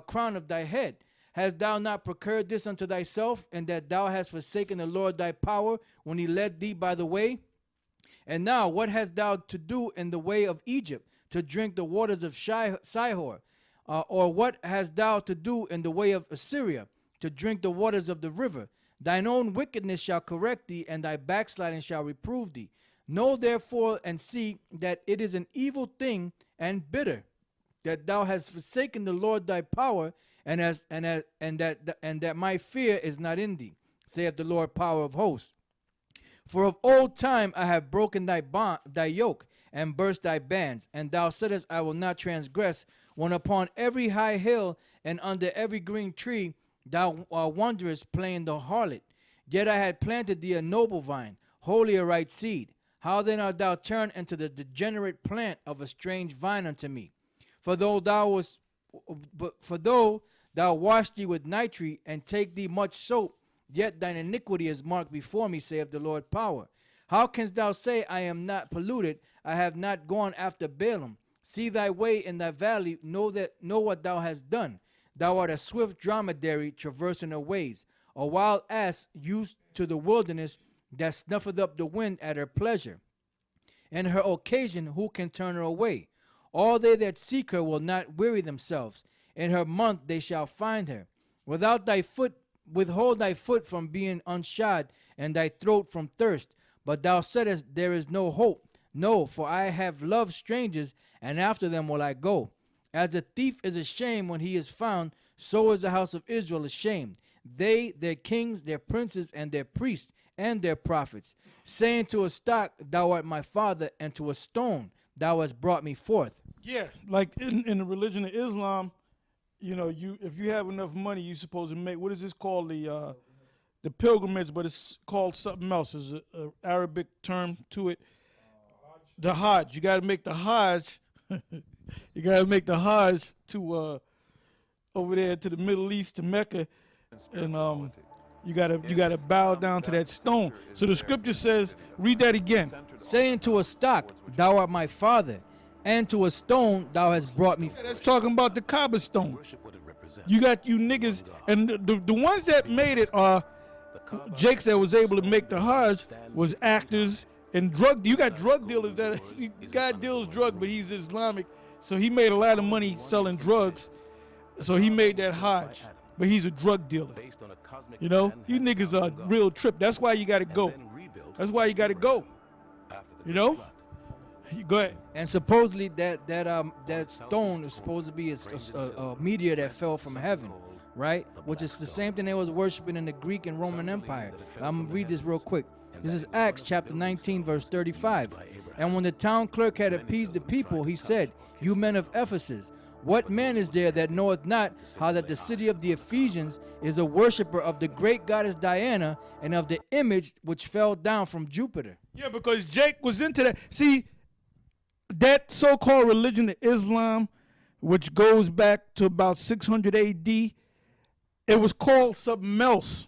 crown of thy head. Hast thou not procured this unto thyself, and that thou hast forsaken the Lord thy power when he led thee by the way? And now what hast thou to do in the way of Egypt, to drink the waters of Sihor? Or what hast thou to do in the way of Assyria, to drink the waters of the river? Thine own wickedness shall correct thee, and thy backsliding shall reprove thee. Know therefore and see that it is an evil thing and bitter, that thou hast forsaken the Lord thy power, and that my fear is not in thee, saith the Lord power of hosts. For of old time I have broken thy yoke, and burst thy bands, and thou saidest, I will not transgress, when upon every high hill and under every green tree thou wanderest playing the harlot. Yet I had planted thee a noble vine, wholly a right seed. How then art thou turned into the degenerate plant of a strange vine unto me? For though thou wash thee with nitre, and take thee much soap, yet thine iniquity is marked before me, saith the Lord power. How canst thou say, I am not polluted? I have not gone after Balaam. See thy way in thy valley, know what thou hast done. Thou art a swift dromedary traversing her ways, a wild ass used to the wilderness, that snuffeth up the wind at her pleasure. And her occasion, who can turn her away? All they that seek her will not weary themselves. In her month they shall find her. Without thy foot, withhold thy foot from being unshod, and thy throat from thirst. But thou saidest, there is no hope. No, for I have loved strangers, and after them will I go. As a thief is ashamed when he is found, so is the house of Israel ashamed. They, their kings, their princes, and their priests, and their prophets, saying to a stock, thou art my father, and to a stone, thou hast brought me forth. Yeah, like in the religion of Islam, you know, if you have enough money, you're supposed to make, what is this called, the pilgrimage, but it's called something else. There's a Arabic term to it. The Hajj. You got to make the Hajj. You got to make the Hajj to over there to the Middle East, to Mecca, and you gotta bow down to that stone. So the scripture says, read that again. Saying to a stock, thou art my father, and to a stone, thou hast brought me. That's talking about the Kaaba stone. You got you niggas, and the ones that made it are Jakes that was able to make the Hajj was actors and drug. You got drug dealers that the guy deals drug, but he's Islamic, so he made a lot of money selling drugs. So he made that Hajj, but he's a drug dealer. You know, you niggas are a real trip. That's why you got to go. That's why you got to go. You know, go ahead. And supposedly that stone is supposed to be a meteor that fell from heaven, right? Which is the same thing they was worshiping in the Greek and Roman Empire. I'm gonna read this real quick. This is Acts chapter 19, verse 35. And when the town clerk had appeased the people, he said, "You men of Ephesus, what man is there that knoweth not how that the city of the Ephesians is a worshiper of the great goddess Diana and of the image which fell down from Jupiter?" Yeah, because Jake was into that. See, that so-called religion of Islam, which goes back to about 600 A.D., it was called something else.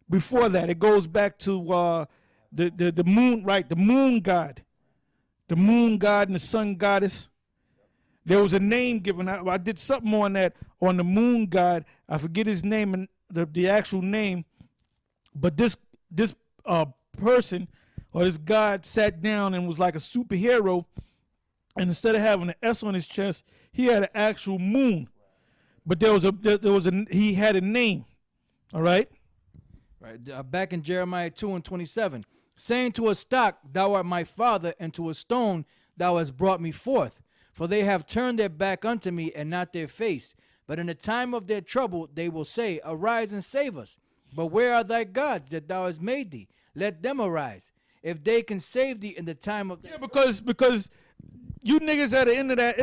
Before that, it goes back to the moon, right? The moon god and the sun goddess. There was a name given out. I did something on that, on the moon god. I forget his name and the actual name, but this person or this god sat down and was like a superhero, and instead of having an S on his chest, he had an actual moon. But he had a name. All right. Right. Back in Jeremiah 2:27, saying to a stock, thou art my father, and to a stone, thou hast brought me forth. For they have turned their back unto me, and not their face. But in the time of their trouble they will say, arise and save us. But where are thy gods that thou hast made thee? Let them arise, if they can save thee in the time of. Yeah, because you niggas at the end of that,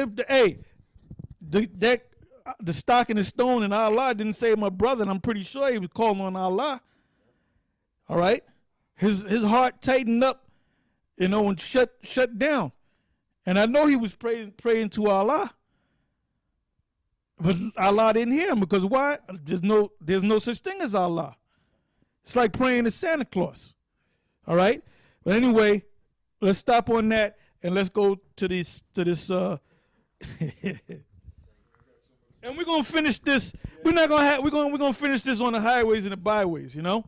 the stock and the stone and Allah didn't save my brother, and I'm pretty sure he was calling on Allah. All right, his heart tightened up, and shut down. And I know he was praying to Allah, but Allah didn't hear him, because why? There's no such thing as Allah. It's like praying to Santa Claus. All right, but anyway, let's stop on that and let's go to this. And we're gonna finish this. We're gonna finish this on the highways and the byways. You know.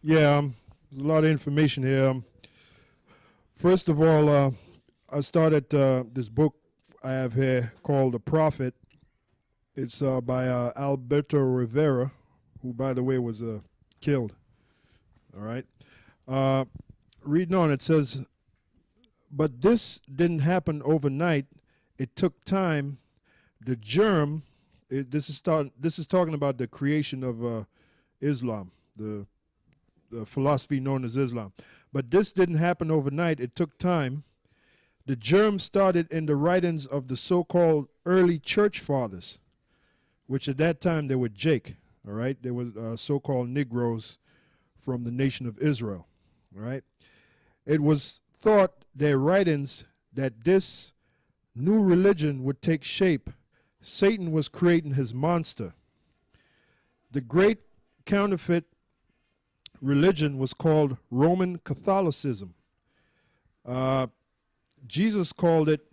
Yeah, there's a lot of information here. First of all, I started this book I have here called The Prophet. It's by Alberto Rivera, who, by the way, was killed. All right. Reading on, it says, but this didn't happen overnight. It took time. The germ, this is talking about the creation of Islam, the philosophy known as Islam. But this didn't happen overnight. It took time. The germ started in the writings of the so-called early church fathers, which at that time they were Jake, all right? They were so-called Negroes from the nation of Israel, all right? It was thought, their writings, that this new religion would take shape. Satan was creating his monster. The great counterfeit religion was called Roman Catholicism. Jesus called it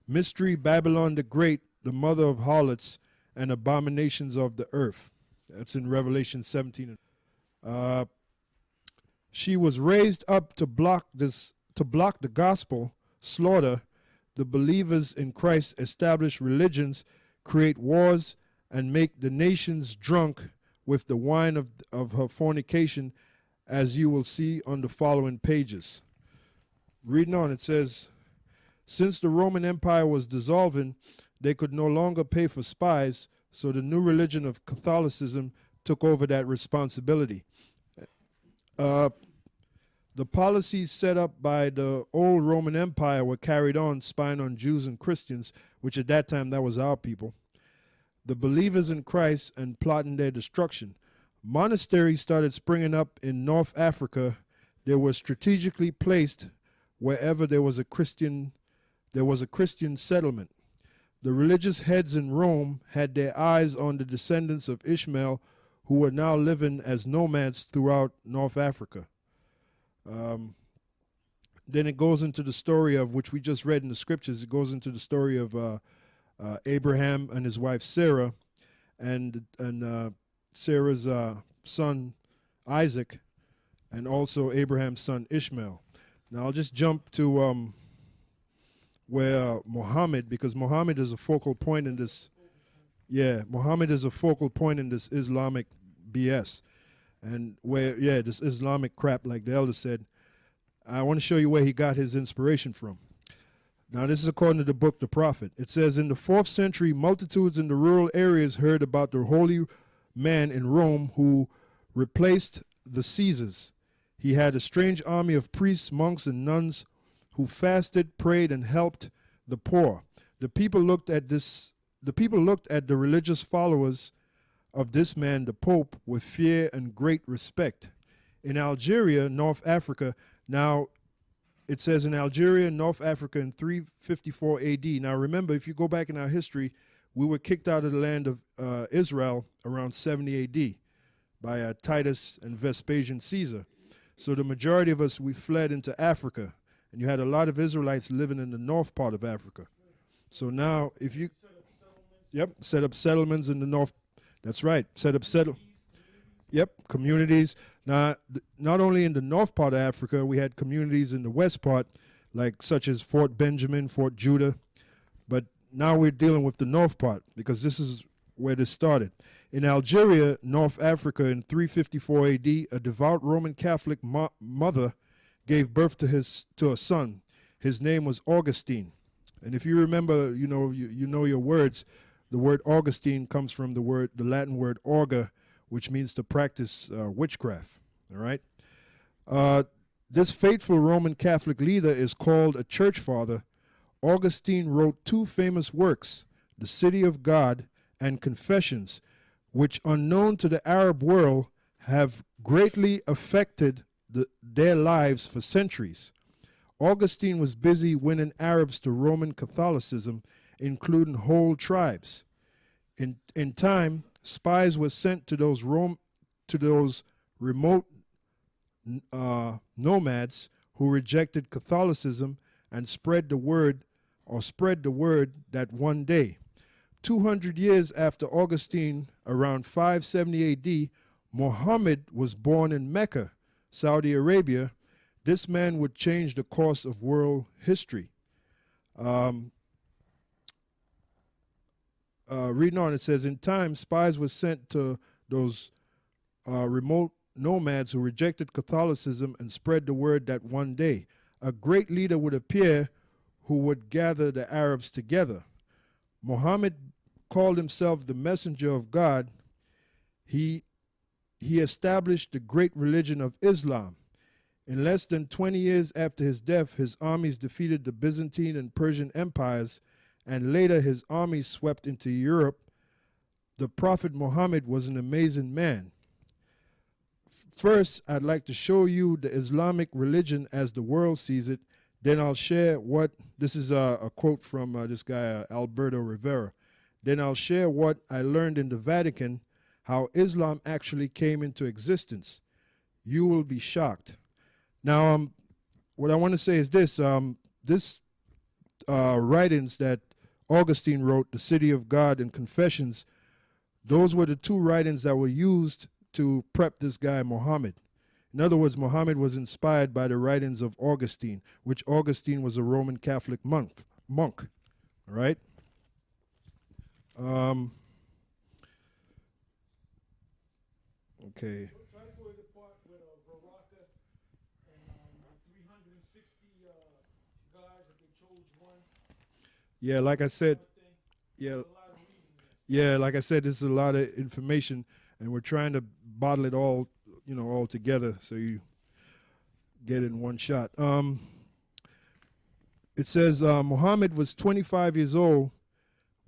Mystery Babylon the Great, the mother of harlots and abominations of the earth. That's in Revelation 17. She was raised up to block the gospel, slaughter the believers in Christ, establish religions, create wars, and make the nations drunk with the wine of her fornication, as you will see on the following pages. Reading on, it says, since the Roman Empire was dissolving, they could no longer pay for spies, so the new religion of Catholicism took over that responsibility. The policies set up by the old Roman Empire were carried on, spying on Jews and Christians, which at that time, that was our people. the believers in Christ and plotting their destruction. Monasteries started springing up in North Africa. They were strategically placed wherever there was a Christian settlement. The religious heads in Rome had their eyes on the descendants of Ishmael, who were now living as nomads throughout North Africa. Then it goes into the story of, which we just read in the scriptures, it goes into the story of Abraham and his wife Sarah, and Sarah's son Isaac, and also Abraham's son Ishmael. Now I'll just jump to where Muhammad, because Muhammad is a focal point in this. Yeah, Muhammad is a focal point in this Islamic BS, and where this Islamic crap, like the elder said. I want to show you where he got his inspiration from. Now, this is according to the book The Prophet. It says, in the 4th century, multitudes in the rural areas heard about the holy man in Rome who replaced the Caesars. He had a strange army of priests, monks, and nuns who fasted, prayed, and helped the poor. The people looked at the religious followers of this man, the Pope, with fear and great respect. In Algeria, North Africa, now it says in Algeria, North Africa in 354 AD. Now remember, if you go back in our history, we were kicked out of the land of Israel around 70 AD by Titus and Vespasian Caesar. So the majority of us, we fled into Africa. And you had a lot of Israelites living in the north part of Africa. So now if you, set up settlements in the north. That's right, communities. Now, not only in the north part of Africa, we had communities in the west part, like such as Fort Benjamin, Fort Judah. But now we're dealing with the north part, because this is where this started. In Algeria, North Africa, in 354 AD, a devout Roman Catholic mother gave birth to a son. His name was Augustine. And if you remember, you know your words. The word Augustine comes from the Latin word auga, which means to practice witchcraft. All right. This faithful Roman Catholic leader is called a church father. Augustine wrote 2 famous works, The City of God and Confessions, which, unknown to the Arab world, have greatly affected their lives for centuries. Augustine was busy winning Arabs to Roman Catholicism, including whole tribes. In time, spies were sent to those remote nomads who rejected Catholicism and spread the word that one day, 200 years after Augustine, around 570 AD, Muhammad was born in Mecca, Saudi Arabia. This man would change the course of world history. Reading on, it says, in time, spies were sent to those remote nomads who rejected Catholicism and spread the word that one day a great leader would appear who would gather the Arabs together. Muhammad called himself the messenger of God. He established the great religion of Islam. In less than 20 years after his death, his armies defeated the Byzantine and Persian empires, and later his armies swept into Europe. The Prophet Muhammad was an amazing man. First, I'd like to show you the Islamic religion as the world sees it. Then I'll share what, this is a quote from this guy, Alberto Rivera. Then I'll share what I learned in the Vatican, how Islam actually came into existence. You will be shocked. Now, what I want to say is this. Writings that Augustine wrote, The City of God and Confessions, those were the 2 writings that were used to prep this guy, Muhammad. In other words, Muhammad was inspired by the writings of Augustine, which Augustine was a Roman Catholic monk. All right? Okay. Yeah, like I said, like I said, this is a lot of information, and we're trying to bottle it all, all together so you get it in one shot. It says Muhammad was 25 years old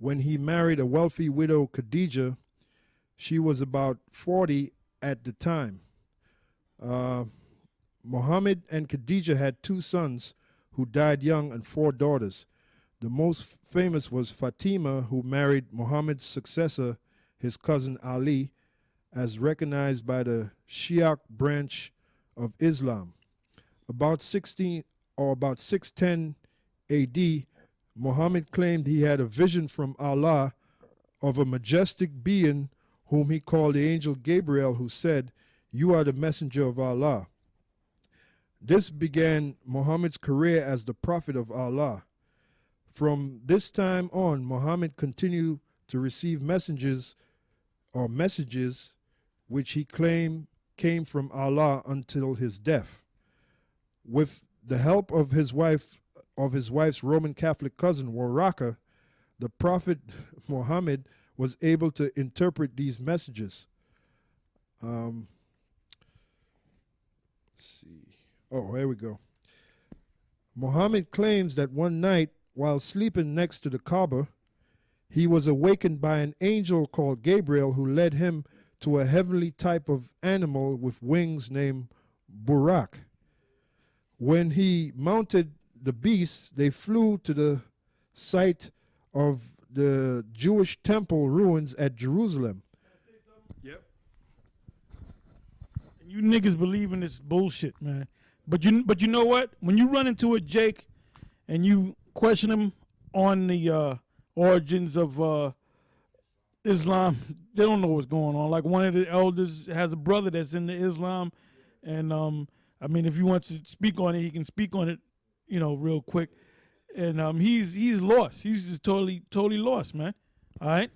when he married a wealthy widow, Khadijah. She was about 40 at the time. Muhammad and Khadijah had 2 sons who died young and 4 daughters. The most famous was Fatima, who married Muhammad's successor, his cousin Ali, as recognized by the Shia branch of Islam. About 610 AD, Muhammad claimed he had a vision from Allah of a majestic being whom he called the angel Gabriel, who said, "You are the messenger of Allah." This began Muhammad's career as the prophet of Allah. From this time on, Muhammad continued to receive messages which he claimed came from Allah until his death. With the help of his wife's Roman Catholic cousin Waraka, the Prophet Muhammad was able to interpret these messages. Let's see. Oh, here we go. Muhammad claims that one night, while sleeping next to the Kaaba, he was awakened by an angel called Gabriel, who led him to a heavenly type of animal with wings named Burak. When he mounted the beast, they flew to the site of the Jewish temple ruins at Jerusalem. Yep. You niggas believe in this bullshit, man. But you know what? When you run into a Jake and you question him on the origins of Islam, they don't know what's going on. Like, one of the elders has a brother that's into Islam, and I mean, if he wants to speak on it, he can speak on it, you know, real quick. And he's lost. He's just totally lost, man. All right.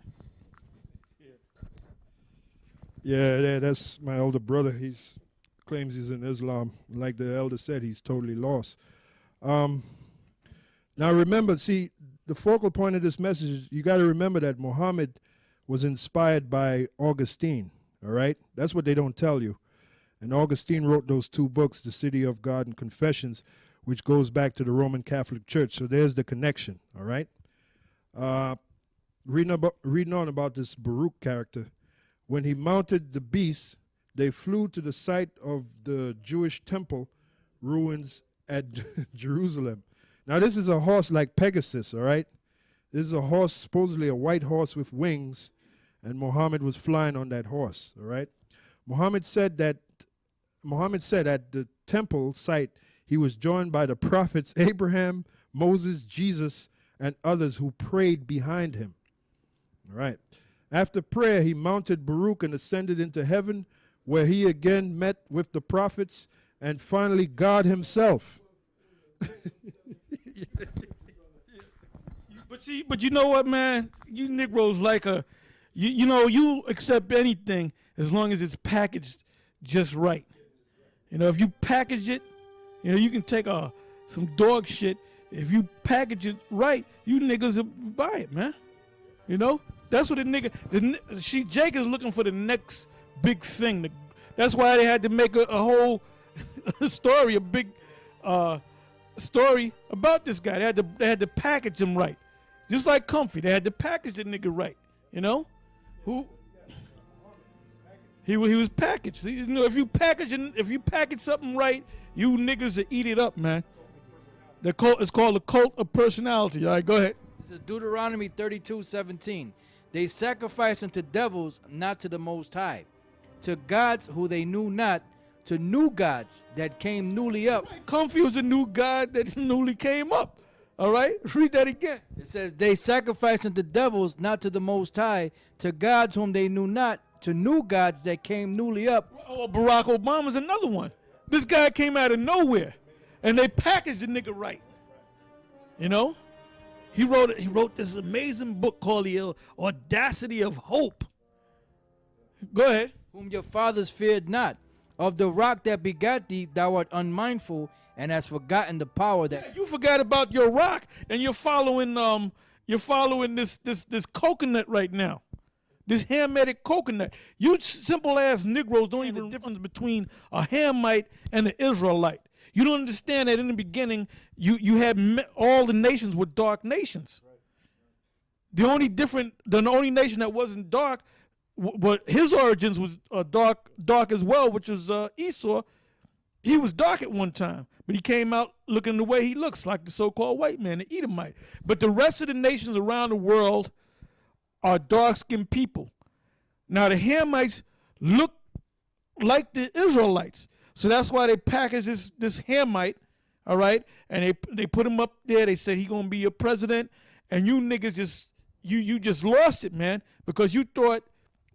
Yeah, that's my older brother. He claims he's in Islam. Like the elder said, he's totally lost. Now remember, see, the focal point of this message is you got to remember that Muhammad was inspired by Augustine, all right? That's what they don't tell you. And Augustine wrote those 2 books, The City of God and Confessions, which goes back to the Roman Catholic Church. So there's the connection, all right? Reading on about this Baruch character, when he mounted the beast, they flew to the site of the Jewish temple ruins at Jerusalem. Now, this is a horse like Pegasus, all right? This is a horse, supposedly a white horse with wings, and Muhammad was flying on that horse, all right? Muhammad said at the temple site, he was joined by the prophets Abraham, Moses, Jesus, and others who prayed behind him. All right. After prayer, he mounted Baruch and ascended into heaven, where he again met with the prophets and finally God himself. But you know what, man? You Negroes like you accept anything as long as it's packaged just right. You know, if you package it, you know, you can take some dog shit. If you package it right, you niggas will buy it, man. You know? That's what Jake is looking for the next big thing. That's why they had to make a whole story, a big story about this guy. They had to package him right. Just like Comfy, they had to package the nigga right. You know? He was packaged. You know, if you package something right, you niggas will eat it up, man. It's called the cult of personality. All right, go ahead. This is Deuteronomy 32:17. They sacrifice unto devils, not to the Most High, to gods who they knew not, to new gods that came newly up. Right. Comfy was a new god that newly came up. All right, read that again. It says, they sacrifice unto devils, not to the Most High, to gods whom they knew not, to new gods that came newly up. Oh, Barack Obama's another one. This guy came out of nowhere, and they packaged the nigga right. You know? He wrote this amazing book called The Audacity of Hope. Go ahead. Whom your fathers feared not. Of the rock that begat thee, thou art unmindful, and hast forgotten the power that... Yeah, you forgot about your rock, and you're following this coconut right now. This Hamitic coconut. You simple ass Negroes don't even know the difference between a Hamite and an Israelite. You don't understand that in the beginning, you had all the nations were dark nations. The only nation that wasn't dark, but his origins was dark as well, which was Esau. He was dark at one time, but he came out looking the way he looks, like the so-called white man, the Edomite. But the rest of the nations around the world are dark-skinned people. Now the Hamites look like the Israelites, so that's why they package this Hamite, all right, and they put him up there. They said he gonna be your president, and you niggas just you just lost it, man, because you thought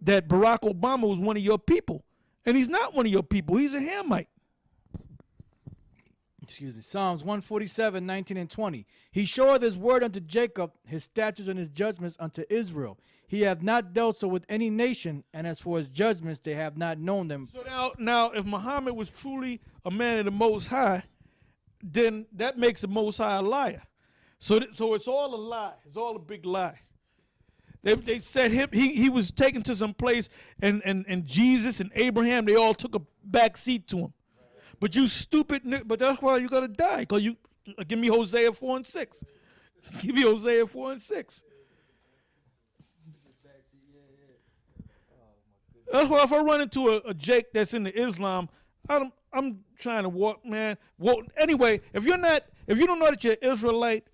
that Barack Obama was one of your people, and he's not one of your people. He's a Hamite. Excuse me. Psalms 147, 19 and 20. He showeth his word unto Jacob, his statutes and his judgments unto Israel. He hath not dealt so with any nation, and as for his judgments, they have not known them. So now, if Muhammad was truly a man of the Most High, then that makes the Most High a liar. So it's all a lie. It's all a big lie. They said he was taken to some place, and Jesus and Abraham, they all took a back seat to him. But you stupid, but that's why you gotta die. Because you give me Hosea 4 and 6. Give me Hosea 4 and 6. That's why if I run into a Jake that's into Islam, I'm trying to walk, man. Well, anyway, if you don't know that you're Israelite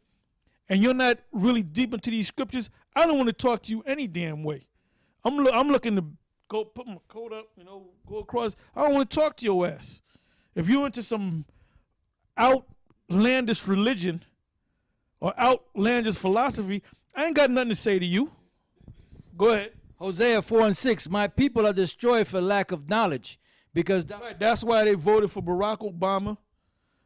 and you're not really deep into these scriptures, I don't want to talk to you any damn way. I'm looking to go put my coat up, go across. I don't want to talk to your ass. If you're into some outlandish religion or outlandish philosophy, I ain't got nothing to say to you. Go ahead. Hosea 4 and 6. My people are destroyed for lack of knowledge, because that's why they voted for Barack Obama,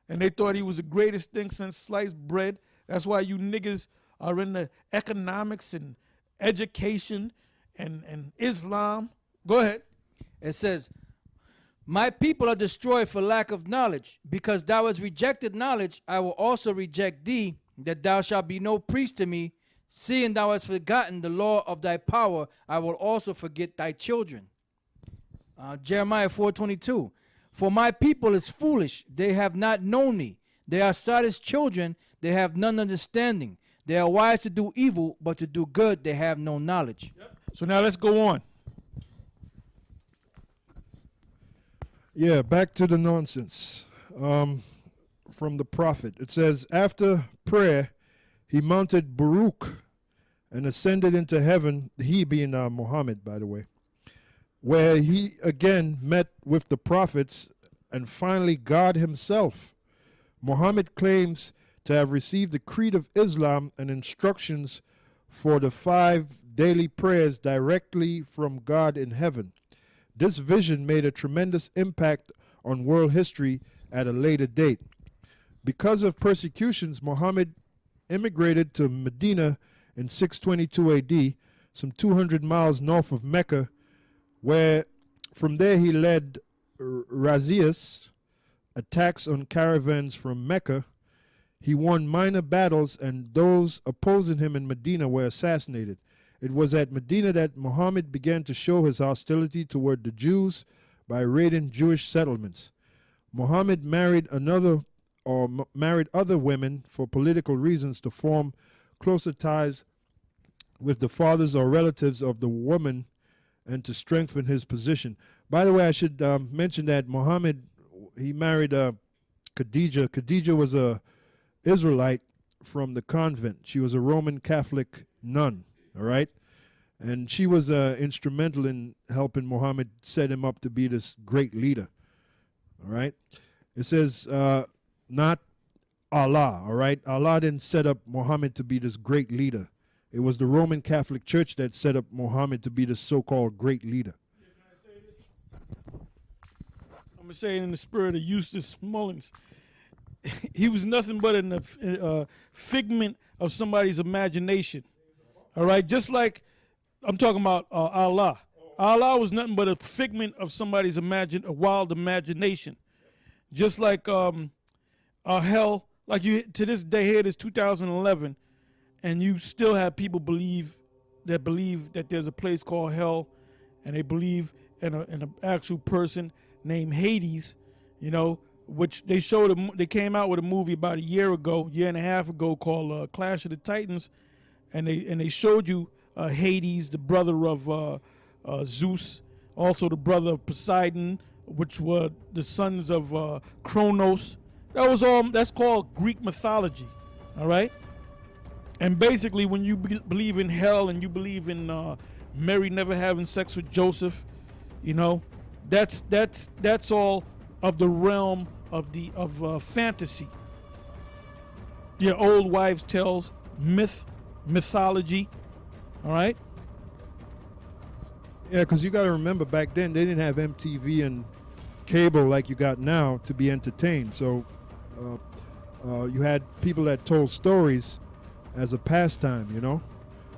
and they thought he was the greatest thing since sliced bread. That's why you niggas are in the economics and education and Islam. Go ahead. It says, my people are destroyed for lack of knowledge. Because thou hast rejected knowledge, I will also reject thee, that thou shalt be no priest to me. Seeing thou hast forgotten the law of thy power, I will also forget thy children. Jeremiah 4:22. For my people is foolish, they have not known me. They are sad as children, they have none understanding. They are wise to do evil, but to do good they have no knowledge. Yep. So now let's go on. Yeah, back to the nonsense. From the prophet. It says, after prayer, he mounted Baruch and ascended into heaven, he being Muhammad, by the way, where he again met with the prophets and finally God himself. Muhammad claims to have received the creed of Islam and instructions for the 5 daily prayers directly from God in heaven. This vision made a tremendous impact on world history at a later date. Because of persecutions, Muhammad immigrated to Medina in 622 AD, some 200 miles north of Mecca, where from there he led razzias, attacks on caravans from Mecca. He won minor battles, and those opposing him in Medina were assassinated. It was at Medina that Muhammad began to show his hostility toward the Jews by raiding Jewish settlements. Muhammad married other women for political reasons to form closer ties with the fathers or relatives of the woman and to strengthen his position. By the way, I should mention that Muhammad, he married Khadija. Khadija was a Israelite from the convent. She was a Roman Catholic nun, all right? And she was instrumental in helping Muhammad set him up to be this great leader, all right? It says, not Allah, all right? Allah didn't set up Muhammad to be this great leader. It was the Roman Catholic Church that set up Muhammad to be this so-called great leader. I'm going to say it in the spirit of Eustace Mullins. He was nothing but a figment of somebody's imagination. All right? Just like I'm talking about Allah. Allah was nothing but a figment of somebody's wild imagination. Just like hell, like you to this day here, it is 2011, and you still have people believe that there's a place called hell, and they believe in an actual person named Hades, which they showed. They came out with a movie about a year and a half ago called Clash of the Titans, and they showed you Hades, the brother of Zeus, also the brother of Poseidon, which were the sons of Kronos. That's called Greek mythology, all right? And basically, when you believe in hell and you believe in Mary never having sex with Joseph, you know, that's all of the realm of fantasy. Your old wives' tales, mythology, all right? Yeah, because you got to remember back then they didn't have MTV and cable like you got now to be entertained. So you had people that told stories as a pastime, you know.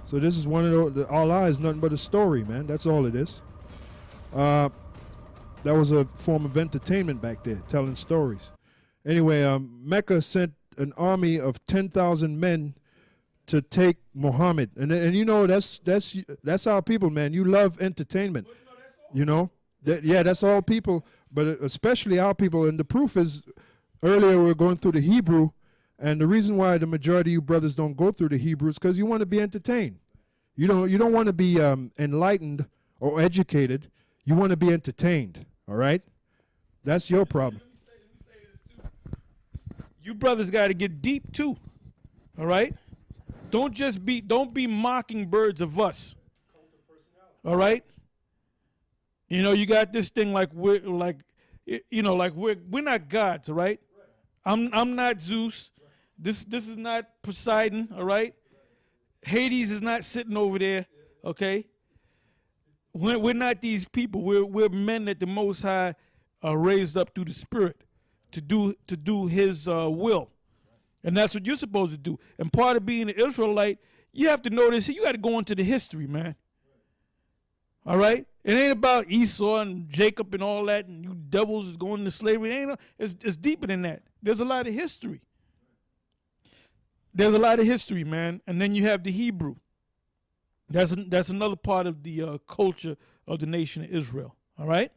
So this is one of Allah is nothing but a story, man. That's all it is. That was a form of entertainment back there, telling stories. Anyway, Mecca sent an army of 10,000 men to take Muhammad, and you know that's our people, man. You love entertainment, you know. That's all people, but especially our people. And the proof is, earlier we were going through the Hebrew, and the reason why the majority of you brothers don't go through the Hebrew is because you want to be entertained. You don't want to be enlightened or educated. You want to be entertained. All right, that's your problem. Let me say this too. You brothers got to get deep too. All right. Don't be mocking birds of us. All right. You know, you got this thing like we're not gods. All right. I'm not Zeus. This is not Poseidon. All right. Hades is not sitting over there. Okay. We're not these people. We're men that the Most High raised up through the Spirit to do His will, and that's what you're supposed to do. And part of being an Israelite, you have to know this. You got to go into the history, man. All right, it ain't about Esau and Jacob and all that, and you devils is going into slavery. It's deeper than that. There's a lot of history. There's a lot of history, man. And then you have the Hebrew. That's another part of the culture of the nation of Israel. All right?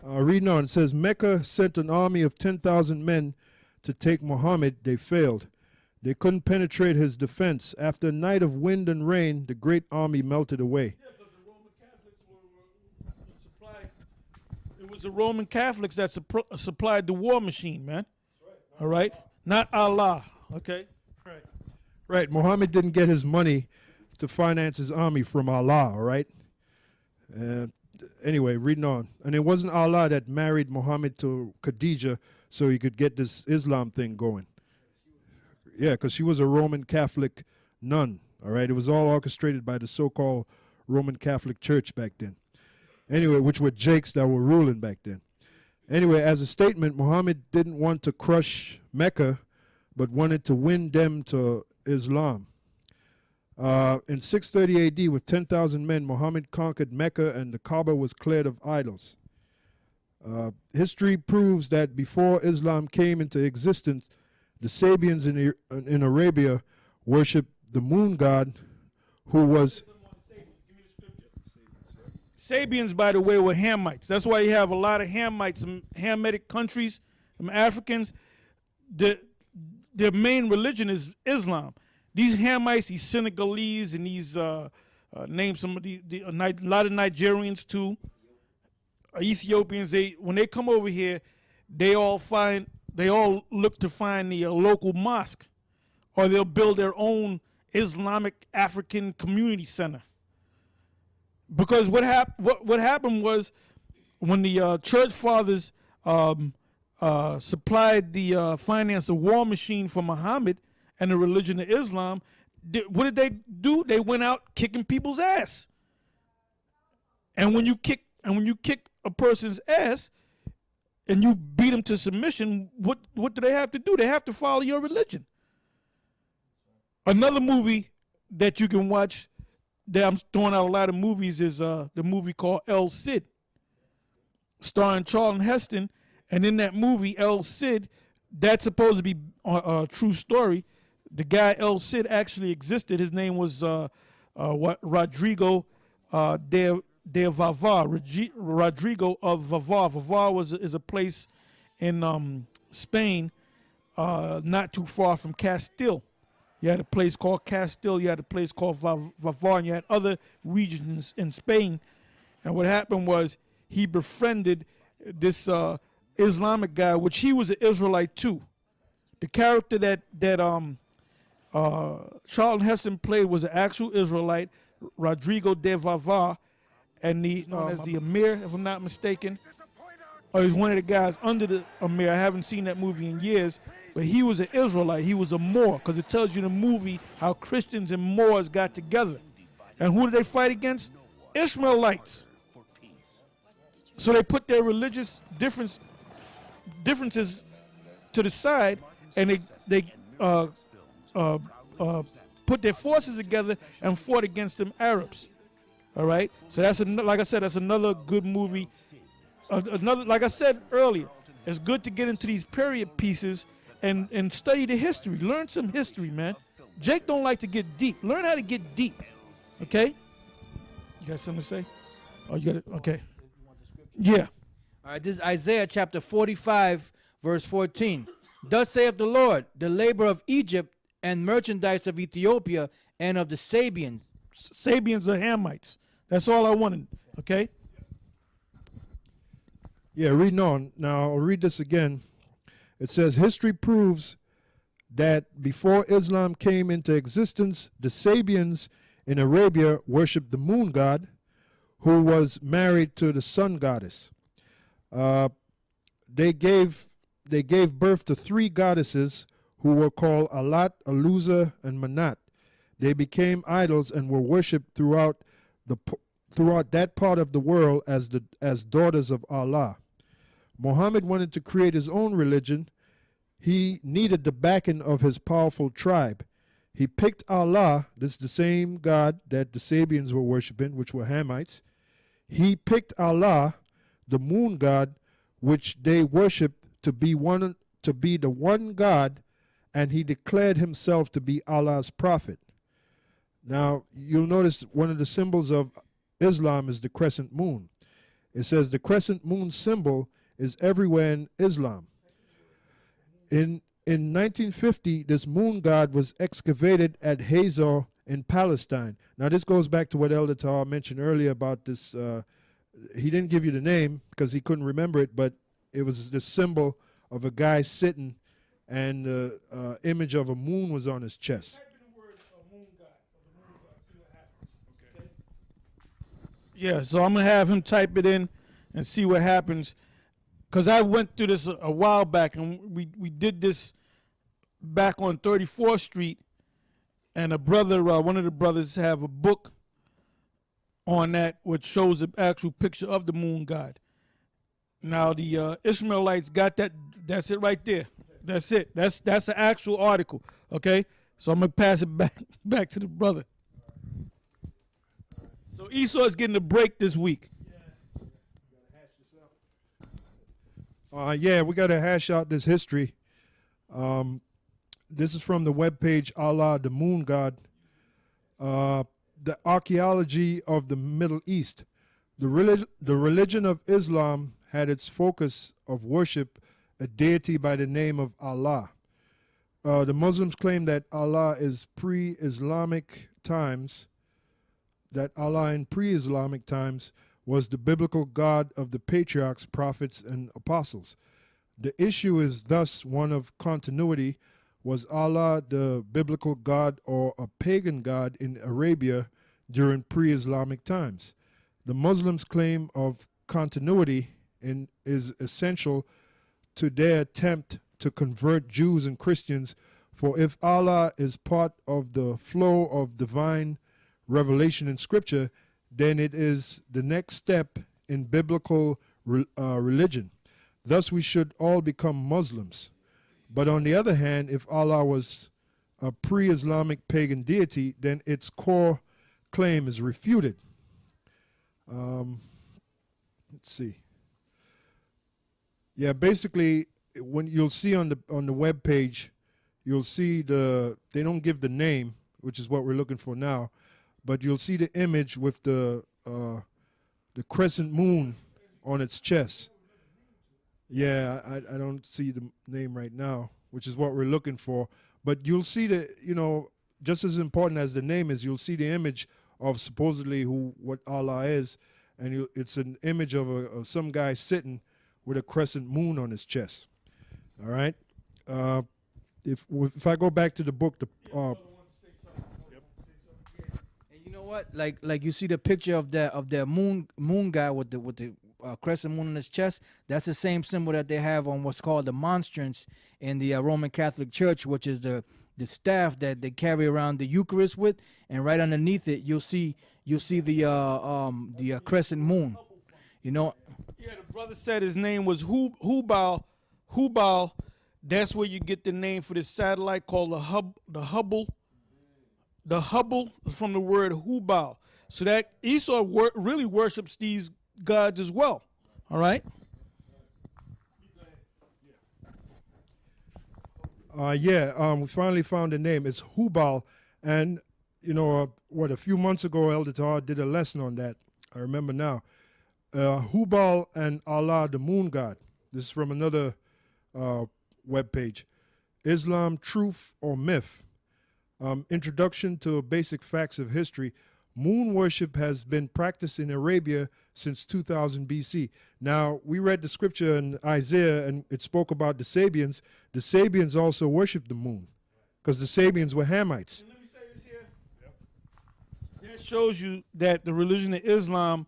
Reading on, it says, Mecca sent an army of 10,000 men to take Muhammad. They failed. They couldn't penetrate his defense. After a night of wind and rain, the great army melted away. Yeah, because the Roman Catholics were supplied. It was the Roman Catholics that supplied the war machine, man. All right? Not Allah, okay? Right, Muhammad didn't get his money to finance his army from Allah, all right? Anyway, reading on. And it wasn't Allah that married Muhammad to Khadijah so he could get this Islam thing going. Yeah, because she was a Roman Catholic nun, all right? It was all orchestrated by the so-called Roman Catholic Church back then. Anyway, which were Jakes that were ruling back then. Anyway, as a statement, Muhammad didn't want to crush Mecca, but wanted to win them to Islam. In 630 AD, with 10,000 men, Muhammad conquered Mecca and the Kaaba was cleared of idols. History proves that before Islam came into existence, the Sabians in Arabia worshipped the moon god, who was... Sabians, by the way, were Hamites. That's why you have a lot of Hamites in Hamitic countries, Africans. Their main religion is Islam. These Hamites, these Senegalese, and these name some of a lot of Nigerians too, Ethiopians. When they come over here, they all look to find the local mosque, or they'll build their own Islamic African community center. Because what happened was, when the church fathers supplied the finance, the war machine for Muhammad and the religion of Islam, what did they do? They went out kicking people's ass. And when you kick a person's ass and you beat them to submission, what do they have to do? They have to follow your religion. Another movie that you can watch, that I'm throwing out a lot of movies, is the movie called El Cid, starring Charlton Heston. And in that movie, El Cid, that's supposed to be a true story. The guy El Cid actually existed. His name was Rodrigo de Vavar. Rodrigo of Vavar. Vavar is a place in Spain, not too far from Castile. You had a place called Castile. You had a place called Vavar. And you had other regions in Spain. And what happened was he befriended this Islamic guy, which he was an Israelite too. The character that Charlton Heston played was an actual Israelite, Rodrigo de Vavar, and known as the Emir, if I'm not mistaken. Or he's one of the guys under the Emir. I haven't seen that movie in years, but he was an Israelite. He was a Moor, because it tells you in the movie how Christians and Moors got together. And who did they fight against? Ishmaelites. So they put their religious differences to the side, and they put their forces together and fought against them Arabs. All right. So that's like I said, that's another good movie. Another, like I said earlier, it's good to get into these period pieces and study the history. Learn some history, man. Jake don't like to get deep. Learn how to get deep. Okay. You got something to say? Oh, you got it. Okay. Yeah. All right, this is Isaiah chapter 45, verse 14. Thus saith the Lord, the labor of Egypt and merchandise of Ethiopia and of the Sabians. Sabians are Hamites. That's all I wanted. Okay? Yeah, reading on. Now, I'll read this again. It says, history proves that before Islam came into existence, the Sabians in Arabia worshipped the moon god, who was married to the sun goddess. They gave birth to 3 goddesses who were called Alat, Aluza, and Manat. They became idols and were worshipped throughout that part of the world as daughters of Allah. Muhammad wanted to create his own religion. He needed the backing of his powerful tribe. He picked Allah, this is the same God that the Sabians were worshiping, which were Hamites. He picked Allah, the moon god, which they worshiped, to be the one God, and he declared himself to be Allah's prophet. Now, you'll notice one of the symbols of Islam is the crescent moon. It says the crescent moon symbol is everywhere in Islam. In 1950, this moon god was excavated at Hazor in Palestine. Now, this goes back to what Elder Tahar mentioned earlier about this. He didn't give you the name because he couldn't remember it, but it was the symbol of a guy sitting, and the image of a moon was on his chest. Yeah, so I'm going to have him type it in and see what happens. Because I went through this a while back, and we did this back on 34th Street, and a brother, one of the brothers, have a book on that which shows an actual picture of the moon god. Now the Ishmaelites got that. That's it right there. That's it. That's an actual article. Okay, so I'm gonna pass it back to the brother. So Esau's getting a break this week. Yeah, we got to hash out this history. This is from the webpage Allah, the Moon God. The archaeology of the Middle East. The religion of Islam had its focus of worship a deity by the name of Allah. The Muslims claim that Allah is pre-Islamic times, that Allah in pre-Islamic times was the biblical God of the patriarchs, prophets, and apostles. The issue is thus one of continuity. Was Allah the biblical God or a pagan God in Arabia during pre-Islamic times? The Muslims' claim of continuity is essential to their attempt to convert Jews and Christians, for if Allah is part of the flow of divine revelation in Scripture, then it is the next step in biblical religion. Thus, we should all become Muslims. But on the other hand, if Allah was a pre-Islamic pagan deity, then its core claim is refuted. Let's see. Yeah, basically, when you'll see on the web page, you'll see they don't give the name, which is what we're looking for now, but you'll see the image with the crescent moon on its chest. Yeah, I don't see the name right now, which is what we're looking for. But you'll see that, just as important as the name is, you'll see the image of supposedly what Allah is, and it's an image of some guy sitting with a crescent moon on his chest. All right. If I go back to the book, And you know what? Like you see the picture of the moon guy with the crescent moon on his chest. That's the same symbol that they have on what's called the monstrance in the Roman Catholic Church, which is the staff that they carry around the Eucharist with, and right underneath it you'll see the crescent moon. You know. Yeah, the brother said his name was Hubal. Hubal. That's where you get the name for this satellite called the Hubble. The Hubble is from the word Hubal. So that Esau really worships these gods as well. All right. We finally found the name. It's Hubal, and a few months ago, Elder Tahar did a lesson on that. I remember now. Hubal and Allah, the moon god. This is from another web page. Islam, Truth or Myth. Introduction to basic facts of history. Moon worship has been practiced in Arabia since 2000 BC. Now, we read the scripture in Isaiah, and it spoke about the Sabians. The Sabians also worshiped the moon, because the Sabians were Hamites. And let me say this here. That shows you that the religion of Islam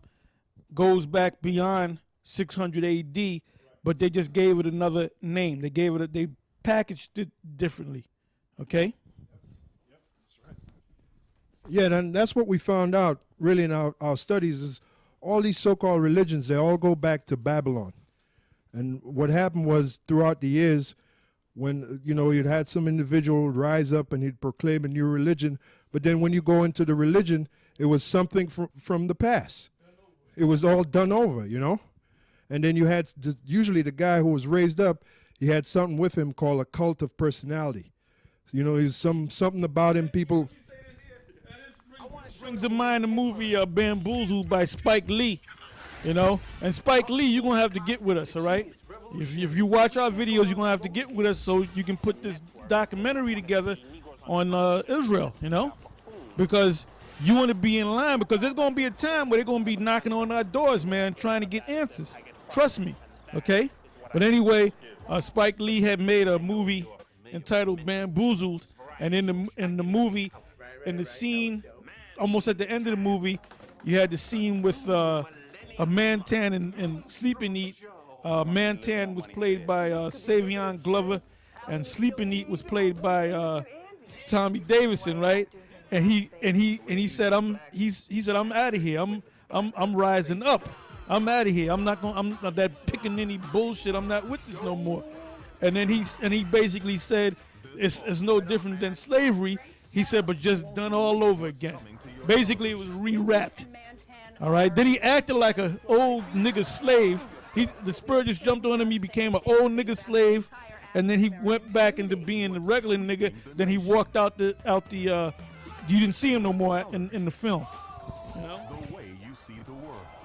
goes back beyond 600 AD, but they just gave it another name. They packaged it differently. Okay? Yeah, and that's what we found out really in our studies is all these so-called religions, they all go back to Babylon. And what happened was throughout the years when, you'd had some individual rise up and he'd proclaim a new religion, but then when you go into the religion, it was something from the past. It was all done over, And then you had usually the guy who was raised up, he had something with him called a cult of personality. He's something about him people... Brings to mind the movie Bamboozled by Spike Lee, and Spike Lee, you're going to have to get with us, all right? If you watch our videos, you're going to have to get with us so you can put this documentary together on Israel, because you want to be in line, because there's going to be a time where they're going to be knocking on our doors, man, trying to get answers. Trust me, okay? But anyway, Spike Lee had made a movie entitled Bamboozled, and in the movie, in the scene, almost at the end of the movie, you had the scene with a Mantan and Sleep and Eat. Mantan was played by Savion Glover, and Sleep and Eat was played by Tommy Davidson, right? And he said I'm out of here. I'm rising up. I'm out of here. I'm not that picking any bullshit. I'm not with this no more. And then he basically said it's no different than slavery. He said, but just done all over again. Basically, it was rewrapped. All right. Then he acted like an old nigga slave. The spirit just jumped on him. He became an old nigga slave, and then he went back into being the regular nigga. Then he walked out the. You didn't see him no more in the film.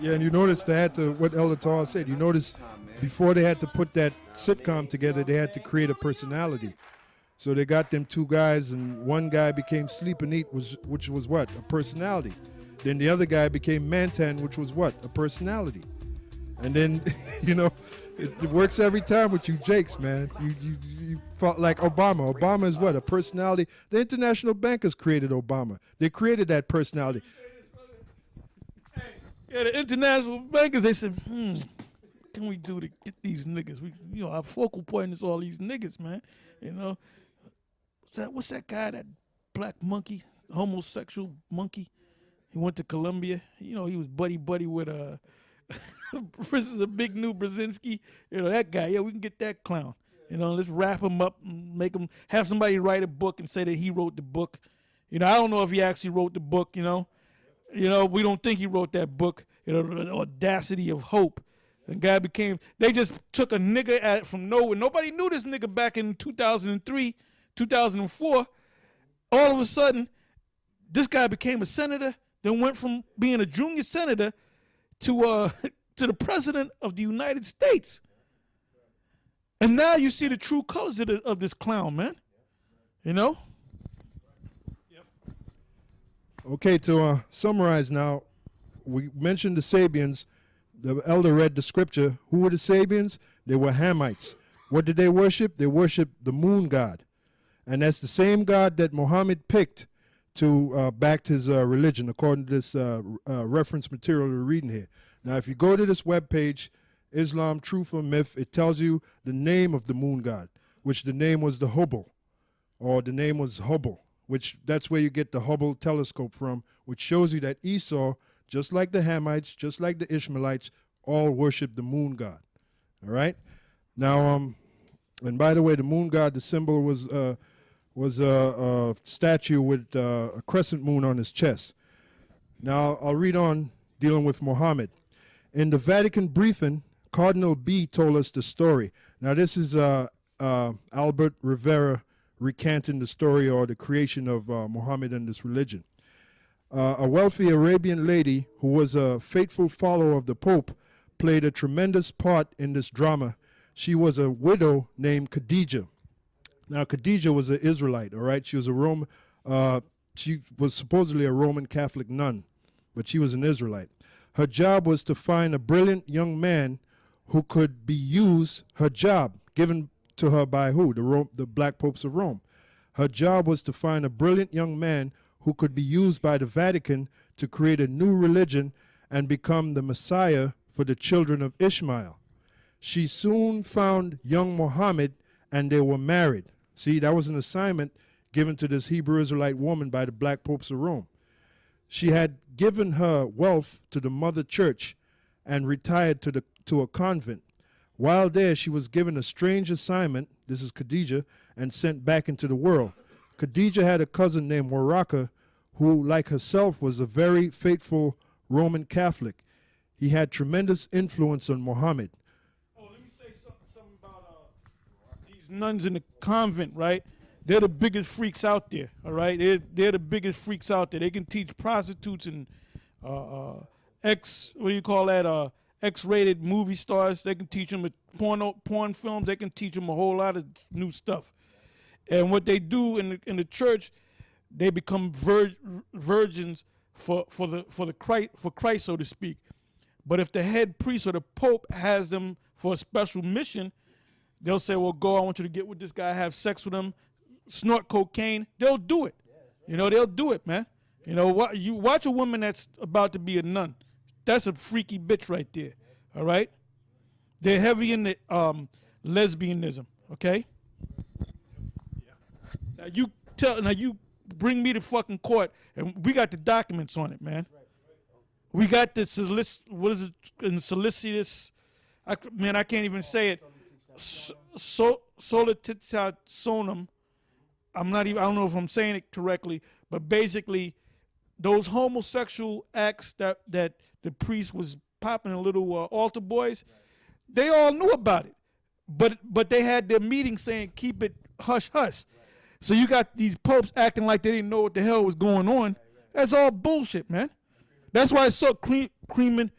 Yeah, and you notice they had to, what Elder Tahar said, you notice before they had to put that sitcom together, they had to create a personality. So they got them two guys, and one guy became Sleep and Eat, which was what? A personality. Then the other guy became Mantan, which was what? A personality. And then, it works every time with you Jakes, man. You felt like Obama. Obama is what? A personality. The international bankers created Obama. They created that personality. Yeah, the international bankers, they said, what can we do to get these niggas? Our focal point is all these niggas, man. What's that guy, that black monkey, homosexual monkey? He went to Colombia. He was buddy with Big New Brzezinski. That guy. Yeah, we can get that clown. Let's wrap him up and have somebody write a book and say that he wrote the book. I don't know if he actually wrote the book. We don't think he wrote that book. The audacity of hope. The guy they just took a nigga from nowhere. Nobody knew this nigga back in 2003. 2004, all of a sudden, this guy became a senator, then went from being a junior senator to the president of the United States. And now you see the true colors of this clown, man. Okay, to summarize now, we mentioned the Sabians. The elder read the scripture. Who were the Sabians? They were Hamites. What did they worship? They worshiped the moon god. And that's the same god that Muhammad picked to back his religion, according to this reference material we're reading here. Now, if you go to this webpage, Islam, Truth or Myth, it tells you the name of the moon god, which the name was the Hubble, or the name was Hubble, which that's where you get the Hubble telescope from, which shows you that Esau, just like the Hamites, just like the Ishmaelites, all worship the moon god. All right? Now, and by the way, the moon god, the symbol was a statue with a crescent moon on his chest. Now, I'll read on dealing with Muhammad. In the Vatican briefing, Cardinal B told us the story. Now, this is Albert Rivera recanting the story or the creation of Muhammad and this religion. A wealthy Arabian lady who was a faithful follower of the Pope played a tremendous part in this drama. She was a widow named Khadijah. Now, Khadijah was an Israelite, all right? She was a Roman, she was supposedly a Roman Catholic nun, but she was an Israelite. Her job was to find a brilliant young man who could be used, her job, given to her by who? The Black Popes of Rome. Her job was to find a brilliant young man who could be used by the Vatican to create a new religion and become the Messiah for the children of Ishmael. She soon found young Muhammad and they were married. See, that was an assignment given to this Hebrew Israelite woman by the Black Popes of Rome. She had given her wealth to the mother church and retired to a convent. While there, she was given a strange assignment, this is Khadijah, and sent back into the world. Khadijah had a cousin named Waraka, who, like herself, was a very faithful Roman Catholic. He had tremendous influence on Muhammad. Oh, let me say something about these nuns in the convent, right? They're the biggest freaks out there, all right? They're the biggest freaks out there. They can teach prostitutes and X-rated movie stars. They can teach them porn films. They can teach them a whole lot of new stuff. And what they do in the church, they become virgins for Christ, so to speak. But if the head priest or the Pope has them for a special mission, they'll say, well, go, I want you to get with this guy, have sex with him, snort cocaine. They'll do it. You know, they'll do it, man. You know, you watch a woman that's about to be a nun. That's a freaky bitch right there, all right? They're heavy in the lesbianism, okay? Now you bring me to fucking court, and we got the documents on it, man. We got the solicitous, I can't even say it. Solicitasonum. I don't know if I'm saying it correctly, but basically, those homosexual acts that the priest was popping a little altar boys, they all knew about it, but they had their meeting saying keep it hush hush. So you got these popes acting like they didn't know what the hell was going on. That's all bullshit, man. That's why it's so cremen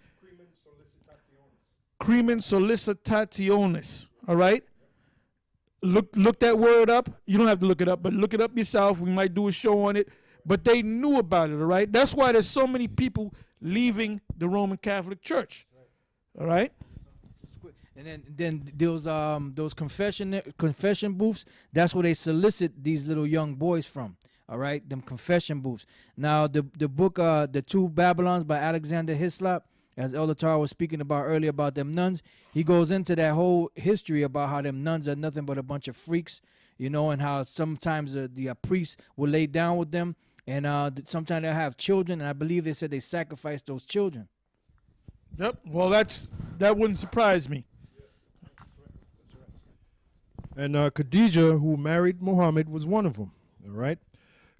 solicitationis. All right. Look that word up. You don't have to look it up, but look it up yourself. We might do a show on it. But they knew about it, all right? That's why there's so many people leaving the Roman Catholic Church. All right? And then those confession booths, that's where they solicit these little young boys from. All right? Them confession booths. Now the book The Two Babylons by Alexander Hislop, as Elder Tara was speaking about earlier about them nuns, he goes into that whole history about how them nuns are nothing but a bunch of freaks, you know, and how sometimes the priest will lay down with them, and sometimes they'll have children, and I believe they said they sacrificed those children. Yep. Well, that wouldn't surprise me. And Khadijah, who married Muhammad, was one of them, all right?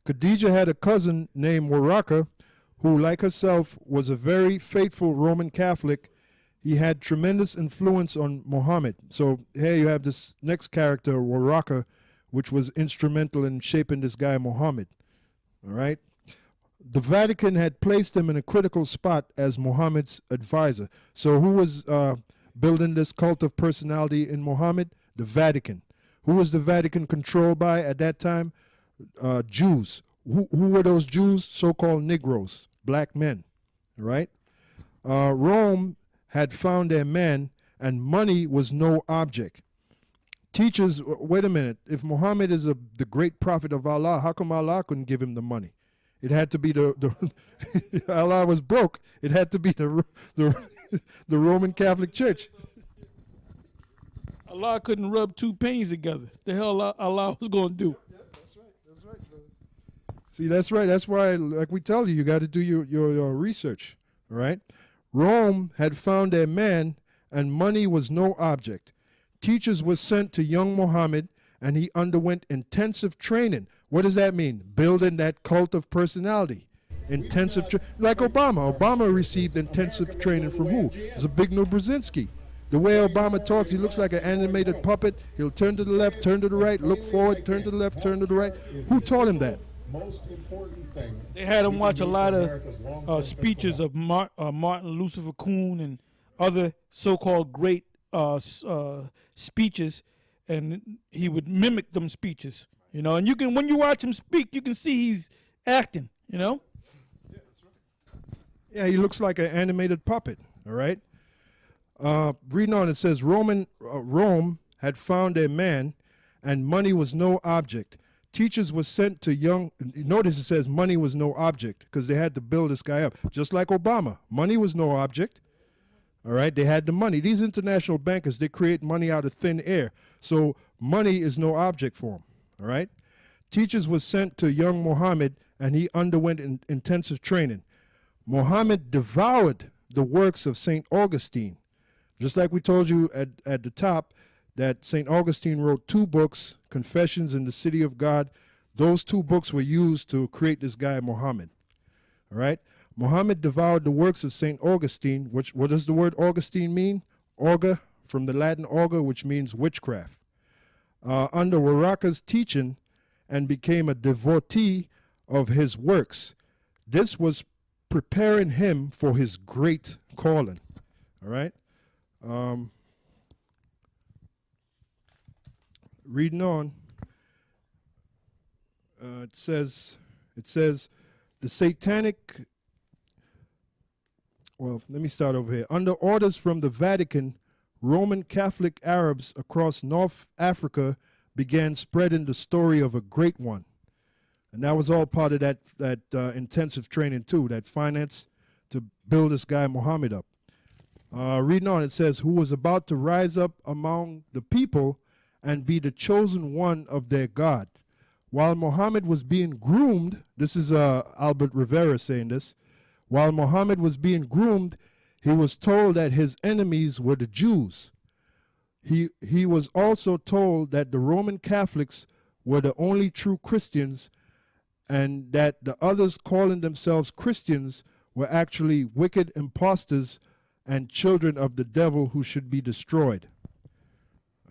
Khadijah had a cousin named Waraka, who, like herself, was a very faithful Roman Catholic. He had tremendous influence on Muhammad. So here you have this next character, Waraka, which was instrumental in shaping this guy Muhammad. All right? The Vatican had placed him in a critical spot as Muhammad's advisor. So who was building this cult of personality in Muhammad? The Vatican. Who was the Vatican controlled by at that time? Jews. Who were those Jews? So-called Negroes, black men, right? Rome had found their man, and money was no object. Teachers, wait a minute. If Muhammad is the great prophet of Allah, how come Allah couldn't give him the money? It had to be the Allah was broke. It had to be the Roman Catholic Church. Allah couldn't rub two pennies together. The hell Allah was going to do? That's right, brother. See, that's right. That's why, like we tell you, you got to do your research, all right? Rome had found their man, and money was no object. Teachers were sent to young Muhammad, and he underwent intensive training. What does that mean? Building that cult of personality. Intensive like Obama. Obama received intensive training from who? Zbigniew Brzezinski. The way Obama talks, he looks like an animated puppet. He'll turn to the left, turn to the right, look forward, turn to the left, turn to the right. Who taught him that? Most important thing. They had him watch a lot of speeches of Martin Luther King and other so-called great speeches, and he would mimic them speeches, you know. And you can, when you watch him speak, you can see he's acting, you know. Yeah, he looks like an animated puppet. All right. Reading on, it says Rome had found their man, and money was no object. Teachers were sent to young. Notice it says money was no object because they had to build this guy up, just like Obama. Money was no object. All right, they had the money. These international bankers, they create money out of thin air. So money is no object for them. All right. Teachers were sent to young Muhammad, and he underwent intensive training. Muhammad devoured the works of St. Augustine. Just like we told you at the top, that St. Augustine wrote 2 books, Confessions and the City of God. Those 2 books were used to create this guy, Muhammad. All right? Muhammad devoured the works of St. Augustine, which, what does the word Augustine mean? Augur, from the Latin augur, which means witchcraft. Under Waraka's teaching, and became a devotee of his works. This was preparing him for his great calling. All right? Reading on, it says the satanic, well, let me start over here. Under orders from the Vatican, Roman Catholic Arabs across North Africa began spreading the story of a great one. And that was all part of that intensive training too, that finance to build this guy Muhammad up. Reading on, it says, who was about to rise up among the people and be the chosen one of their God. While Muhammad was being groomed, this is Albert Rivera saying this, while Muhammad was being groomed, he was told that his enemies were the Jews. He was also told that the Roman Catholics were the only true Christians, and that the others calling themselves Christians were actually wicked impostors and children of the devil who should be destroyed.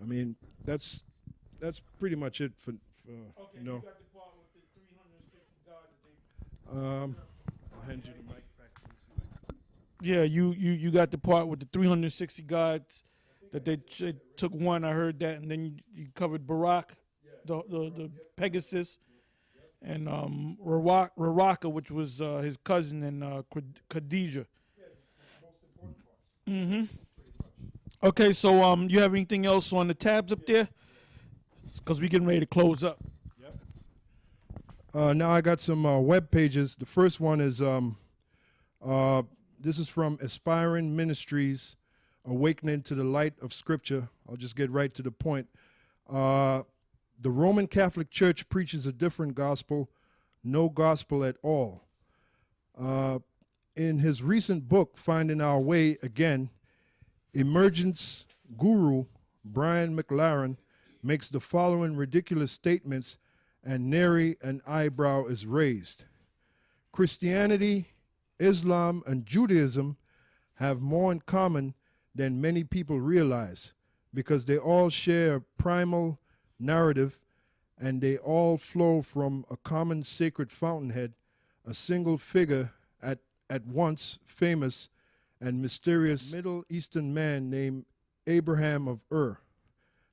I mean, that's pretty much it for Okay, you know. you got the part with the 360 gods that they. I'll hand you the mic back. Yeah, you got the part with the 360 gods that they took one. I heard that, and then you covered Barak, the Pegasus, and Raraka, which was his cousin, and Khadijah. Mm-hmm. Okay, so you have anything else on the tabs up there? Because we're getting ready to close up. Now I got some web pages. The first one is this is from Aspiring Ministries, Awakening to the Light of Scripture. I'll just get right to the point. The Roman Catholic Church preaches a different gospel, no gospel at all. In his recent book, Finding Our Way Again, Emergence guru Brian McLaren makes the following ridiculous statements, and nary an eyebrow is raised. Christianity, Islam, and Judaism have more in common than many people realize, because they all share a primal narrative, and they all flow from a common sacred fountainhead, a single figure at once famous and mysterious Middle Eastern man named Abraham of Ur.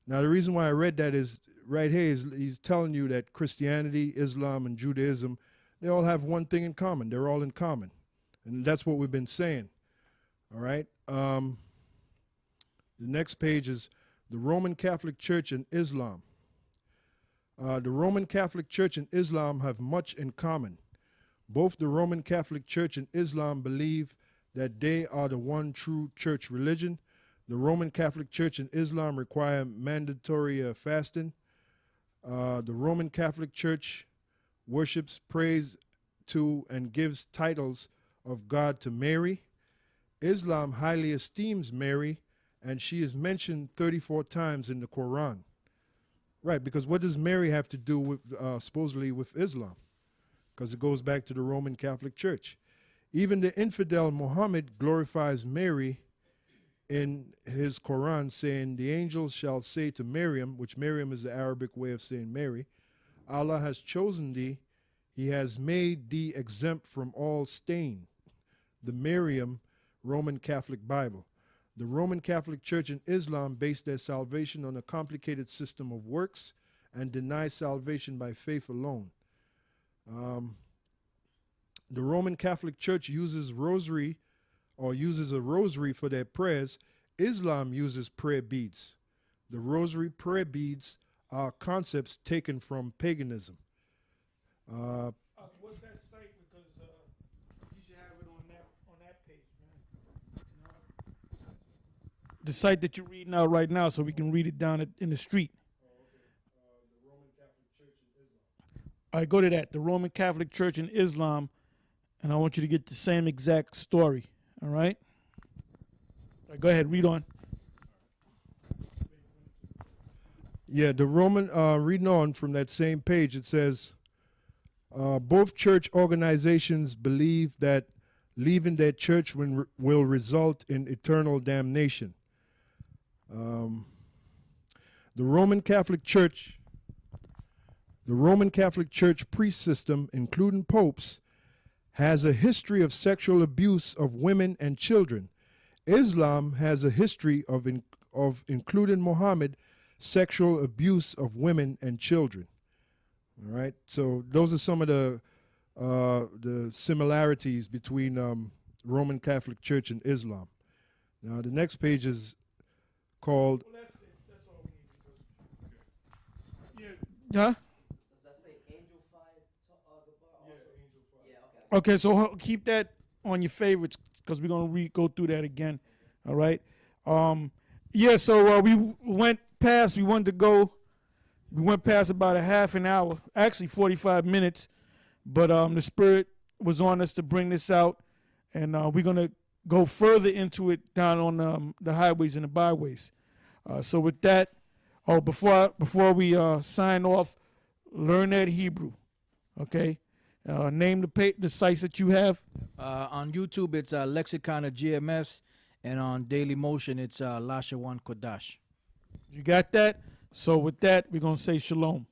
Now, the reason why I read that is right here, he's telling you that Christianity, Islam, and Judaism, they all have one thing in common. They're all in common. And that's what we've been saying. All right? The next page is the Roman Catholic Church and Islam. The Roman Catholic Church and Islam have much in common. Both the Roman Catholic Church and Islam believe that they are the one true church religion. The Roman Catholic Church and Islam require mandatory fasting. The Roman Catholic Church worships, prays to, and gives titles of God to Mary. Islam highly esteems Mary, and she is mentioned 34 times in the Quran. Right, because what does Mary have to do with, supposedly, with Islam? Because it goes back to the Roman Catholic Church. Even the infidel Muhammad glorifies Mary in his Quran, saying, the angels shall say to Miriam, which Miriam is the Arabic way of saying Mary, Allah has chosen thee, he has made thee exempt from all stain. The Miriam Roman Catholic Bible. The Roman Catholic Church and Islam base their salvation on a complicated system of works and deny salvation by faith alone. The Roman Catholic Church uses a rosary for their prayers. Islam uses prayer beads. The rosary prayer beads are concepts taken from paganism. What's that site? Because you should have it on that page, man. The site that you're reading out right now, so we can read it down in the street. The Roman Catholic Church and Islam. All right, go to that. The Roman Catholic Church and Islam, and I want you to get the same exact story. All right? All right, go ahead, read on. Yeah, the Roman, reading on from that same page, it says, both church organizations believe that leaving their church will result in eternal damnation. The Roman Catholic Church priest system, including popes, has a history of sexual abuse of women and children. Islam has a history of including Muhammad, sexual abuse of women and children. All right, so those are some of the similarities between Roman Catholic Church and Islam. Now the next page is called. Well, that's it. That's all we need. Yeah. Huh? Does that say Angel 5 Gabar? Angel 5. Yeah, okay. Okay, so keep that on your favorites because we're gonna go through that again. All right. Yeah. So we went past. We went past about a half an hour, actually 45 minutes, but the Spirit was on us to bring this out, and we're gonna go further into it down on the highways and the byways. So with that, before we sign off, learn that Hebrew, okay? Name the sites that you have. On YouTube, it's Lexicon of GMS, and on Daily Motion, it's Lashawan Kodash. You got that? So with that, we're going to say shalom.